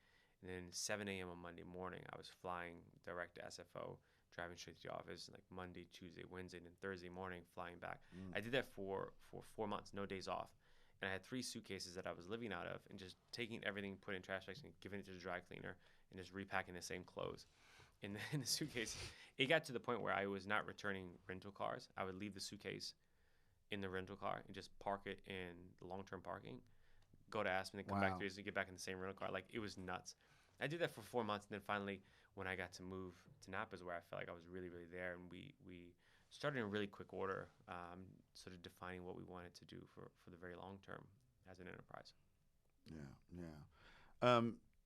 and then 7 a.m. on Monday morning, I was flying direct to SFO, driving straight to the office, like Monday, Tuesday, Wednesday, and then Thursday morning, flying back. I did that for 4 months, no days off. And I had 3 suitcases that I was living out of and just taking everything, putting it in trash bags and giving it to the dry cleaner and just repacking the same clothes in the suitcase. It got to the point where I was not returning rental cars. I would leave the suitcase in the rental car and just park it in the long-term parking, go to Aspen and come back 3 days and get back in the same rental car. Like, it was nuts. I did that for 4 months, and then finally, when I got to move to Napa is where I felt like I was really, really there, and we started in really quick order, sort of defining what we wanted to do for the very long term as an enterprise. Yeah.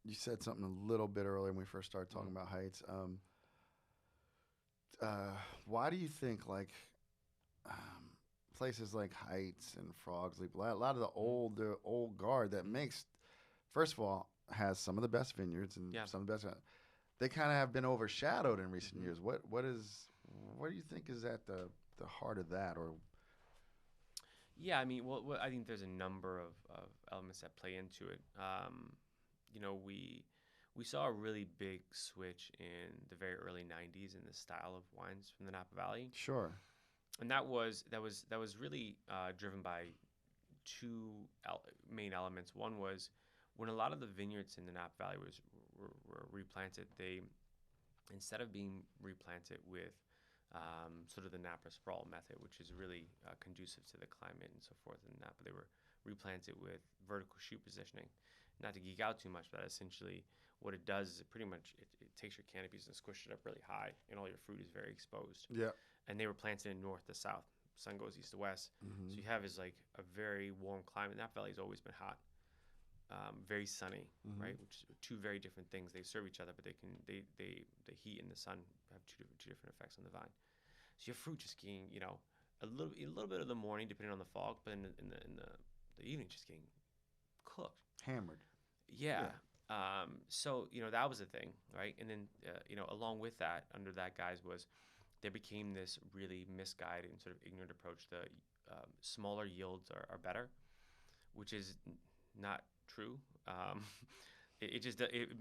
You said something a little bit earlier when we first started talking about Heitz. Why do you think places like Heitz and Frogs Leap, a lot of the old guard that makes first of all, has some of the best vineyards and Yeah. some of the best. They kind of have been overshadowed in recent Mhm. years. What do you think is at the heart of that? Or Yeah, I mean, well, I think there's a number of elements that play into it. You know, we saw a really big switch in the very early '90s in the style of wines from the Napa Valley, sure, and that was really driven by main elements. One was when a lot of the vineyards in the Napa Valley were replanted. They, instead of being replanted with sort of the Napa sprawl method, which is really conducive to the climate and so forth in Napa, they were replanted with vertical shoot positioning. Not to geek out too much, but essentially what it does is it pretty much it takes your canopies and squishes it up really high, and all your fruit is very exposed. yeah, And they were planted in north to south. Sun goes east to west, so you have is like a very warm climate. Napa Valley's always been hot, very sunny, right? Which are two very different things. They serve each other, but the heat and the sun have two different effects on the vine. So your fruit just getting, a little bit of the morning, depending on the fog, but in the evening, just getting cooked. hammered. Yeah. So that was the thing, right? And then along with that, under that guise was there became this really misguided and sort of ignorant approach. The smaller yields are better, which is not true.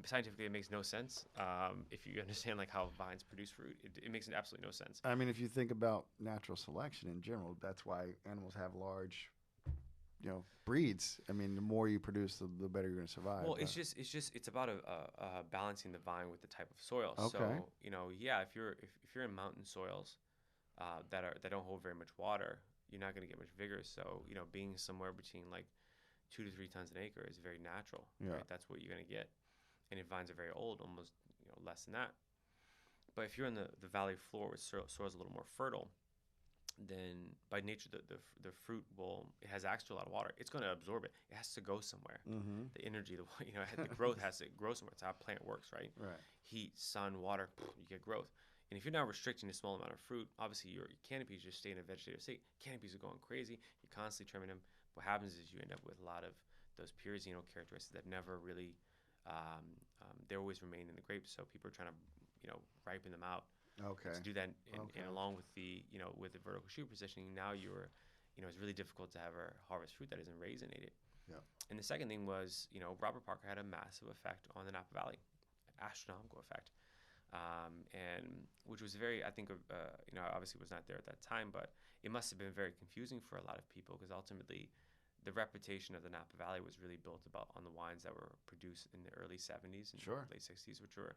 Scientifically it makes no sense. If you understand like how vines produce fruit, it makes absolutely no sense. I mean, if you think about natural selection in general, that's why animals have large, breeds. I mean, the more you produce, the better you're going to survive. Well, it's about balancing the vine with the type of soil. Okay. So if you're in mountain soils that don't hold very much water, you're not going to get much vigor. So being somewhere between like 2 to 3 tons an acre is very natural. Yeah. Right? That's what you're going to get. And if vines are very old, almost less than that. But if you're in the valley floor where soil's a little more fertile, then by nature the fruit it has access to a lot of water. It's going to absorb it. It has to go somewhere. Mm-hmm. The energy, the growth has to grow somewhere. It's how a plant works, right? Right. Heat, sun, water, you get growth. And if you're not restricting a small amount of fruit, obviously your canopies just stay in a vegetative state. Canopies are going crazy. You're constantly trimming them. What happens is you end up with a lot of those Pirzino characteristics that never really, they always remain in the grapes. So people are trying to, ripen them out. Okay. To do that, and Okay. along with with the vertical shoot positioning, now it's really difficult to have a harvest fruit that isn't raisinnated. Yeah. And the second thing was, Robert Parker had a massive effect on the Napa Valley, astronomical effect, and which was very, I think, obviously was not there at that time, but it must have been very confusing for a lot of people because ultimately, the reputation of the Napa Valley was really built on the wines that were produced in the early '70s and Sure. late '60s, which were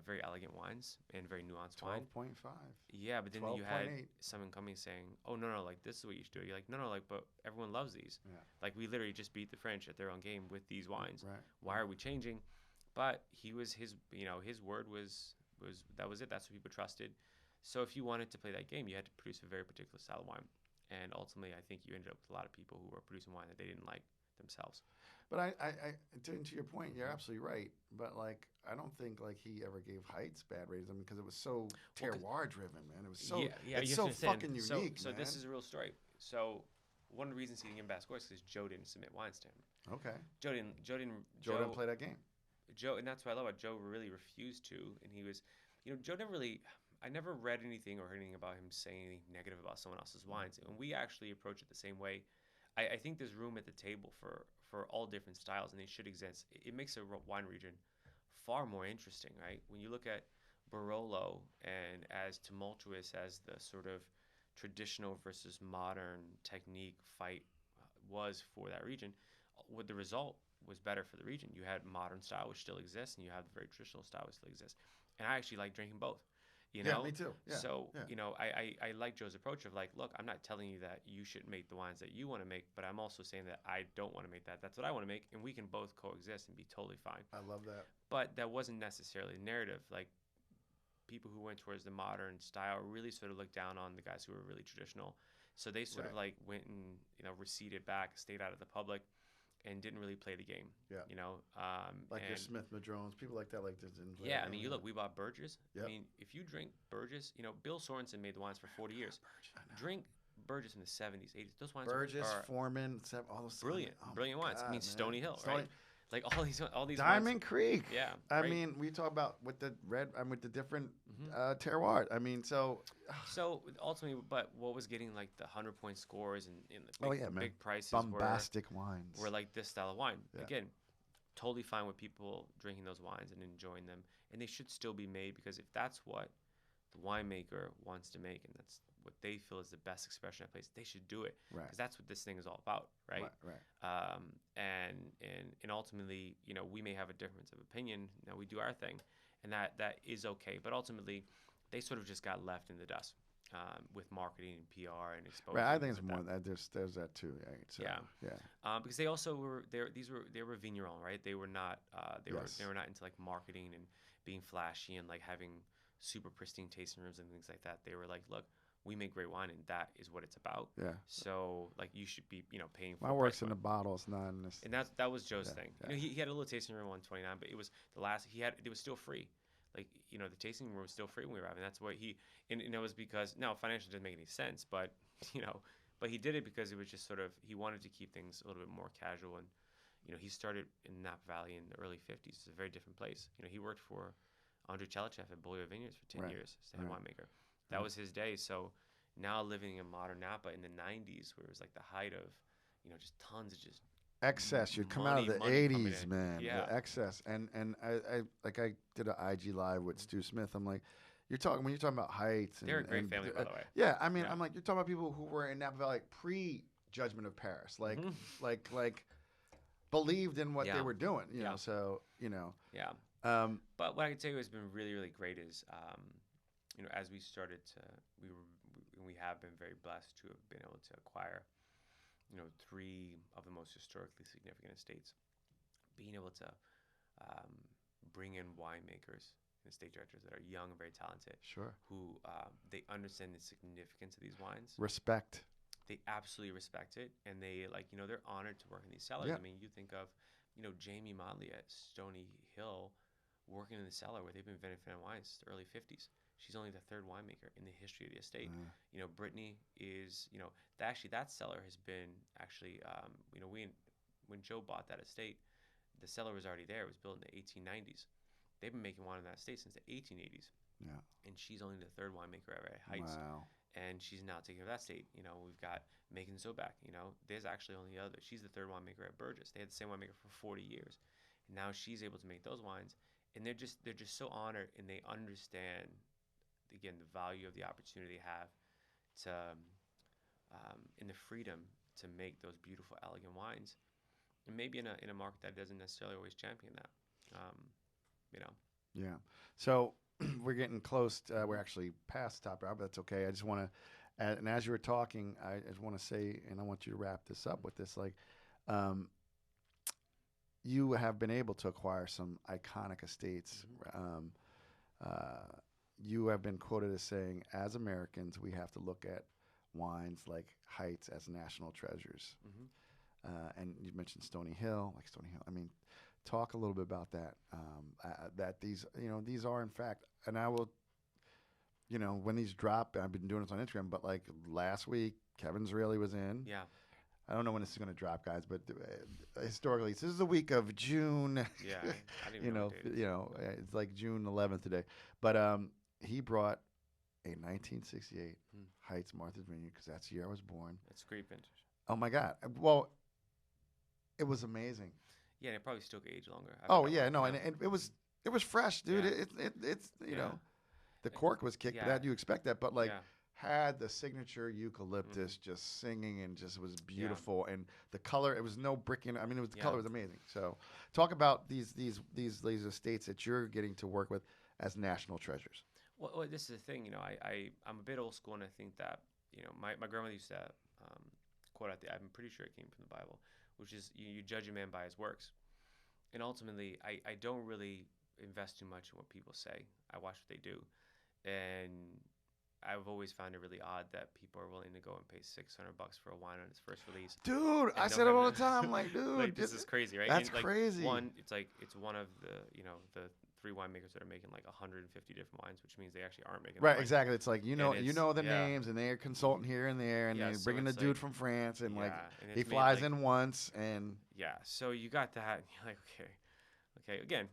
very elegant wines and very nuanced wine. 12.5. Yeah, but then you had 12.8. someone coming saying, "Oh no, like this is what you should do." You're like, "No, like, but everyone loves these. Yeah. Like we literally just beat the French at their own game with these wines. Right. Why are we changing?" But his word was that was it. That's what people trusted. So if you wanted to play that game, you had to produce a very particular style of wine. And ultimately, I think you ended up with a lot of people who were producing wine that they didn't like themselves. But I to your point, you're absolutely right. But like, I don't think like he ever gave Heitz bad ratings. I mean, because it was so terroir driven, man. It was so it's you so understand. fucking unique, So man. this is a real story. So one of the reasons he didn't get bad scores is because Joe didn't submit wines to him. Okay. Joe didn't play that game. Joe, and that's what I love about Joe. Really refused to, and he was, Joe never really. I never read anything or heard anything about him saying anything negative about someone else's wines, and we actually approach it the same way. I think there's room at the table for all different styles, and they should exist. It makes a wine region far more interesting, right? When you look at Barolo and as tumultuous as the sort of traditional versus modern technique fight was for that region, what the result was better for the region. You had modern style, which still exists, and you have the very traditional style, which still exists. And I actually like drinking both. Yeah, me too. Yeah. So, yeah. I like Joe's approach of like, look, I'm not telling you that you should make the wines that you want to make, but I'm also saying that I don't want to make that. That's what I want to make, and we can both coexist and be totally fine. I love that. But that wasn't necessarily the narrative. Like, people who went towards the modern style really sort of looked down on the guys who were really traditional. So they sort of like went and, receded back, stayed out of the public, and didn't really play the game. Yeah. Like your Smith Madrones, people like that, like this didn't play. Yeah, I mean, we bought Burgess. Yep. I mean, if you drink Burgess, Bill Sorensen made the wines for 40 years. Drink Burgess in the 70s, 80s. Those wines Burgess, are Foreman, all those brilliant, brilliant wines. God, I mean, man. Stony Hill, right? Like all these Diamond wines, Creek. yeah. I right? mean, we talk about with the red, with the different hmm terroir. I mean, so. So ultimately, but what was getting like the 100-point scores and the Oh big yeah, man. big prices Bombastic wines. were like this style of wine. Yeah. Again, totally fine with people drinking those wines and enjoying them, and they should still be made because if that's what the winemaker wants to make and that's what they feel is the best expression of place, they should do it Right. because that's what this thing is all about, right? Right. And ultimately, we may have a difference of opinion. Now we do our thing, and that is okay. But ultimately, they sort of just got left in the dust with marketing and PR and exposure. Right. I and think things it's like more that there's that too. Right? So, Yeah. Yeah. because they also were there. They were vigneron, right? They were not. Yes. They were not into like marketing and being flashy and like having super pristine tasting rooms and things like that. They were like, look, we make great wine, and that is what it's about. Yeah. So like you should be paying for. My work's in the bottles, not in this. And that was Joe's Yeah, thing. yeah. He had a little tasting room on 29, but it was the last it was still free. Like the tasting room was still free when we were having. That's what and it was because now financially didn't make any sense, but but he did it because it was just sort of he wanted to keep things a little bit more casual and he started in Napa Valley in the early 50s. It's a very different place. He worked for Andrei Chelichev at Beaulieu Vineyards for 10 Right. years as the head Right. winemaker. That was his day. So now living in modern Napa in the 90s, where it was like the height of, just tons of just Excess. You'd come out of the money coming 80s, in. man. Yeah. The excess. And I did an IG live with Stu Smith. I'm like, when you're talking about Heitz. They're a great family, by the way. Yeah. I mean, Yeah. I'm like, you're talking about people who were in Napa Valley pre-Judgment of Paris. Like, like believed in what they Yeah. were doing, Yeah. So, Yeah. But what I can tell you has been really, really great is, as we started to, we have been very blessed to have been able to acquire, 3 of the most historically significant estates. Being able to bring in winemakers and estate directors that are young and very talented, Sure. who they understand the significance of these wines. Respect. They absolutely respect it, and they they're honored to work in these cellars. Yeah. I mean, you think of Jamie Motley at Stony Hill working in the cellar where they've been benefiting wines since the early 50s. She's only the 3rd winemaker in the history of the estate. Brittany is that cellar has been actually when Joe bought that estate, the cellar was already there. It was built in the 1890s. They've been making wine in that estate since the 1880s. Yeah. And she's only the 3rd winemaker ever at Heitz. Wow. And she's now taking over that state. We've got Megan Zoback. There's actually only the other. She's the 3rd winemaker at Burgess. They had the same winemaker for 40 years, and now she's able to make those wines. And they're just so honored, and they understand again the value of the opportunity they have to in the freedom to make those beautiful, elegant wines, and maybe in a market that doesn't necessarily always champion that. Yeah. So we're getting close. We're actually past the top hour, but that's okay. I just want to, and as you were talking, I just want to say, and I want you to wrap this up with this, like, you have been able to acquire some iconic estates. You have been quoted as saying, as Americans, we have to look at wines like Heitz as national treasures. And you mentioned Stony Hill, I mean, talk a little bit about that. That these are in fact, and I will, when these drop, I've been doing this on Instagram, but like last week, Kevin Zraeli was in. Yeah. I don't know when this is going to drop, guys, but historically, this is the week of June. Yeah. I didn't even know what date it is. It's like June 11th today. But he brought a 1968 Heitz Martha's Vineyard because that's the year I was born. It's great vintage. Oh my God! Well, it was amazing. Yeah, and it probably still could age longer. And it was fresh, dude. Yeah. It's the cork was kicked, but you expect that, but like. Yeah. Had the signature eucalyptus just singing and just was beautiful, and the color, it was no bricking. I mean, the color was amazing. So, talk about these estates that you're getting to work with as national treasures. Well, this is the thing. I'm a bit old school, and I think that my grandmother used to quote out I'm pretty sure it came from the Bible, which is you judge a man by his works, and ultimately I don't really invest too much in what people say. I watch what they do, and I've always found it really odd that people are willing to go and pay $600 for a wine on its first release. Dude, I said it all the time. I'm like, dude, like, this is crazy, right? That's and, like, crazy. It's one of the 3 winemakers that are making like 150 different wines, which means they actually aren't making Right, wine. exactly. It's like And you it's know the yeah, names, and they're consulting here and there, and yeah. they So bring in the it's dude like from France, and like yeah, and he it's made flies like in once, and yeah. So you got that, and you're like, okay. Again,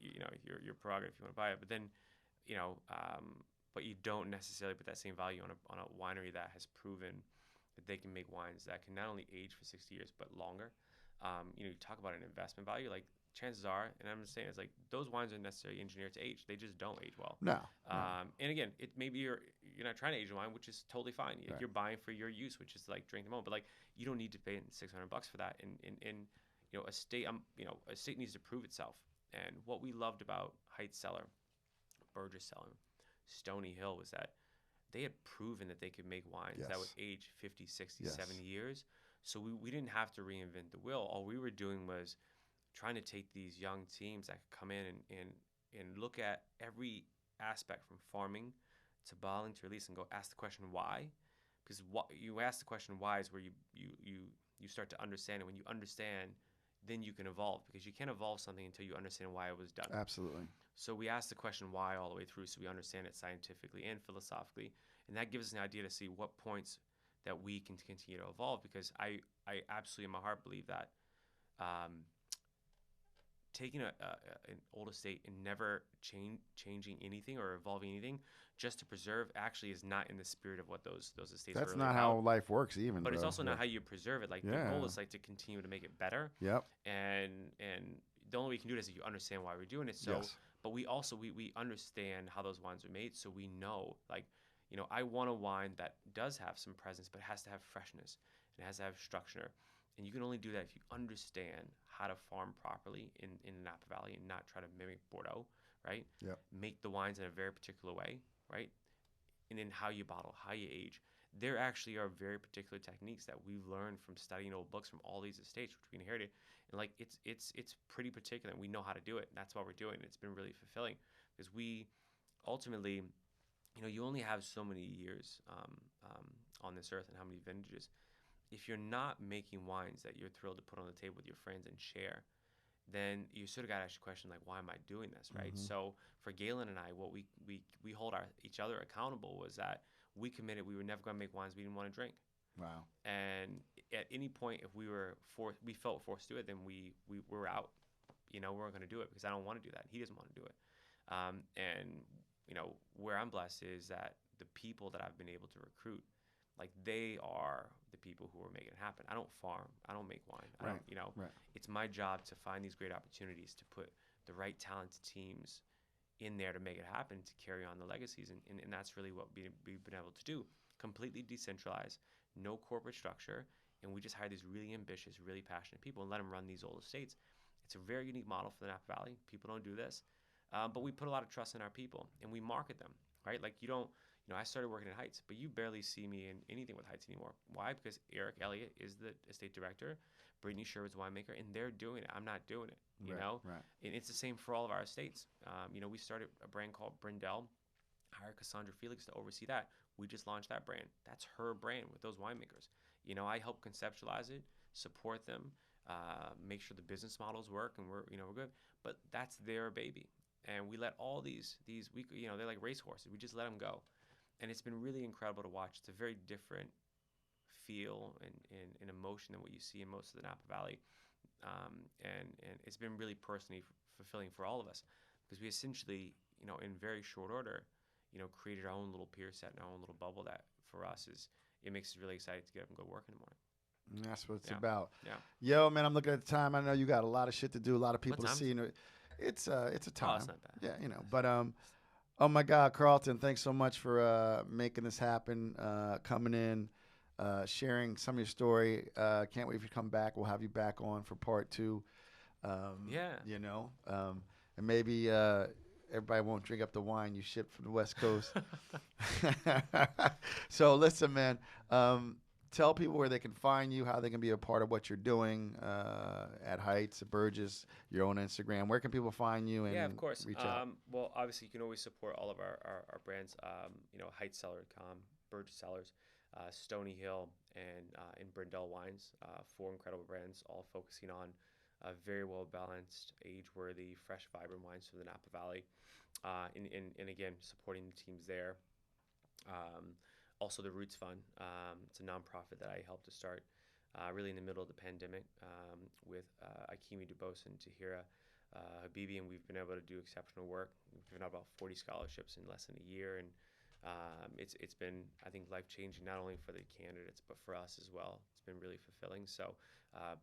you know, your prerogative if you want to buy it, but then you know, but you don't necessarily put that same value on a winery that has proven that they can make wines that can not only age for 60 years but longer. You know, you talk about an investment value, like chances are, and I'm just saying, it's like those wines aren't necessarily engineered to age; they just don't age well. no, no. And again, it maybe you're not trying to age a wine, which is totally fine. Right. You're buying for your use, which is like drink the moment. But like you don't need to pay $600 for that. And you know, a state needs to prove itself. And what we loved about Heitz Cellar, Burgess Cellar, Stony Hill was that they had proven that they could make wines that would Yes. age 50, 60, Yes. 70 years. So we didn't have to reinvent the wheel. All we were doing was trying to take these young teams that could come in and look at every aspect from farming to bottling to release and go ask the question why. Because what you ask the question why is where you start to understand it. When you understand, then you can evolve, because you can't evolve something until you understand why it was done. Absolutely. So we ask the question why all the way through, so we understand it scientifically and philosophically, and that gives us an idea to see what points that we can continue to evolve. Because I absolutely in my heart believe that um, taking an old estate and never changing anything or evolving anything just to preserve actually is not in the spirit of what those estates That's were really not about. how life works, even. But it's Bro. also Yeah. not how you preserve it. Like the Yeah. goal is like to continue to make it better, Yep. and the only way you can do it is if you understand why we're doing it. So, Yes. but we also we understand how those wines are made, so we know, like, you know, I want a wine that does have some presence, but it has to have freshness and it has to have structure. And you can only do that if you understand how to farm properly in Napa Valley and not try to mimic Bordeaux, right? Yep. Make the wines in a very particular way, right? And then how you bottle, how you age. There actually are very particular techniques that we've learned from studying old books from all these estates, which we inherited. And like it's pretty particular, and we know how to do it. And that's what we're doing. It's been really fulfilling, because we ultimately, you know, you only have so many years on this earth and how many vintages. If you're not making wines that you're thrilled to put on the table with your friends and share, then you sort of got to ask the question, like, why am I doing this, right? Mhm. So for Galen and I, what we hold each other accountable was that we committed we were never going to make wines we didn't want to drink. Wow. And at any point, if we felt forced to do it, then we were out. You know, we weren't going to do it because I don't want to do that. He doesn't want to do it. And you know, where I'm blessed is that the people that I've been able to recruit, like, they are the people who are making it happen. I don't farm. I don't make wine. I Right. don't, you know, Right. it's my job to find these great opportunities to put the right talented teams in there to make it happen, to carry on the legacies. And that's really what we've been able to do. Completely decentralized, no corporate structure. And we just hire these really ambitious, really passionate people and let them run these old estates. It's a very unique model for the Napa Valley. People don't do this. But we put a lot of trust in our people, and we market them, right? Like, you don't, you know, I started working at Heitz, but you barely see me in anything with Heitz anymore. Why? Because Eric Elliott is the estate director, Brittany Sherwood's winemaker, and they're doing it. I'm not doing it, you Right. know? Right. And it's the same for all of our estates. You know, we started a brand called Brindell, hired Cassandra Felix to oversee that. We just launched that brand. That's her brand with those winemakers. You know, I help conceptualize it, support them, make sure the business models work, and we're good. But that's their baby. And we let all these you know, they're like racehorses. We just let them go. And it's been really incredible to watch. It's a very different feel and emotion than what you see in most of the Napa Valley. And it's been really personally fulfilling for all of us, because we essentially, you know, in very short order, you know, created our own little peer set and our own little bubble that for us it makes us really excited to get up and go work in the morning. And that's what it's Yeah. about. Yeah. Yo, man, I'm looking at the time. I know you got a lot of shit to do, a lot of people to time see. It's a Oh, time. it's not bad. Yeah, you know. But oh my God, Carlton, thanks so much for making this happen, coming in, sharing some of your story. Can't wait for you to come back. We'll have you back on for part 2. Yeah. You know, and maybe everybody won't drink up the wine you ship from the West Coast. So listen, man. Tell people where they can find you, how they can be a part of what you're doing at Heitz, at Burgess, your own Instagram. Where can people find you and Yeah, of course. reach out? Well, obviously, you can always support all of our brands. You know, HeightsCellar.com, Burgess Cellars, Stony Hill, and Brindell Wines. 4 incredible brands, all focusing on very well balanced, age-worthy, fresh, vibrant wines from the Napa Valley. And again, supporting the teams there. Um, Also, the Roots Fund. It's a nonprofit that I helped to start really in the middle of the pandemic with Akimi Dubose and Tahira Habibi, and we've been able to do exceptional work. We've given out about 40 scholarships in less than a year, and it's been, I think, life-changing, not only for the candidates, but for us as well. It's been really fulfilling. So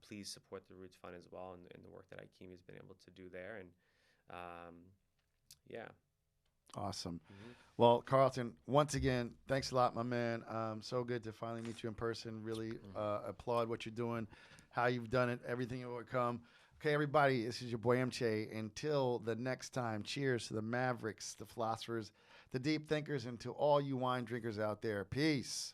please support the Roots Fund as well, and the work that Akimi has been able to do there. And yeah. Awesome. Well, Carlton, once again, thanks a lot, my man. So good to finally meet you in person. Really applaud what you're doing, how you've done it, everything you've overcome. Okay, everybody, this is your boy MJ. Until the next time, cheers to the Mavericks, the philosophers, the deep thinkers, and to all you wine drinkers out there. Peace.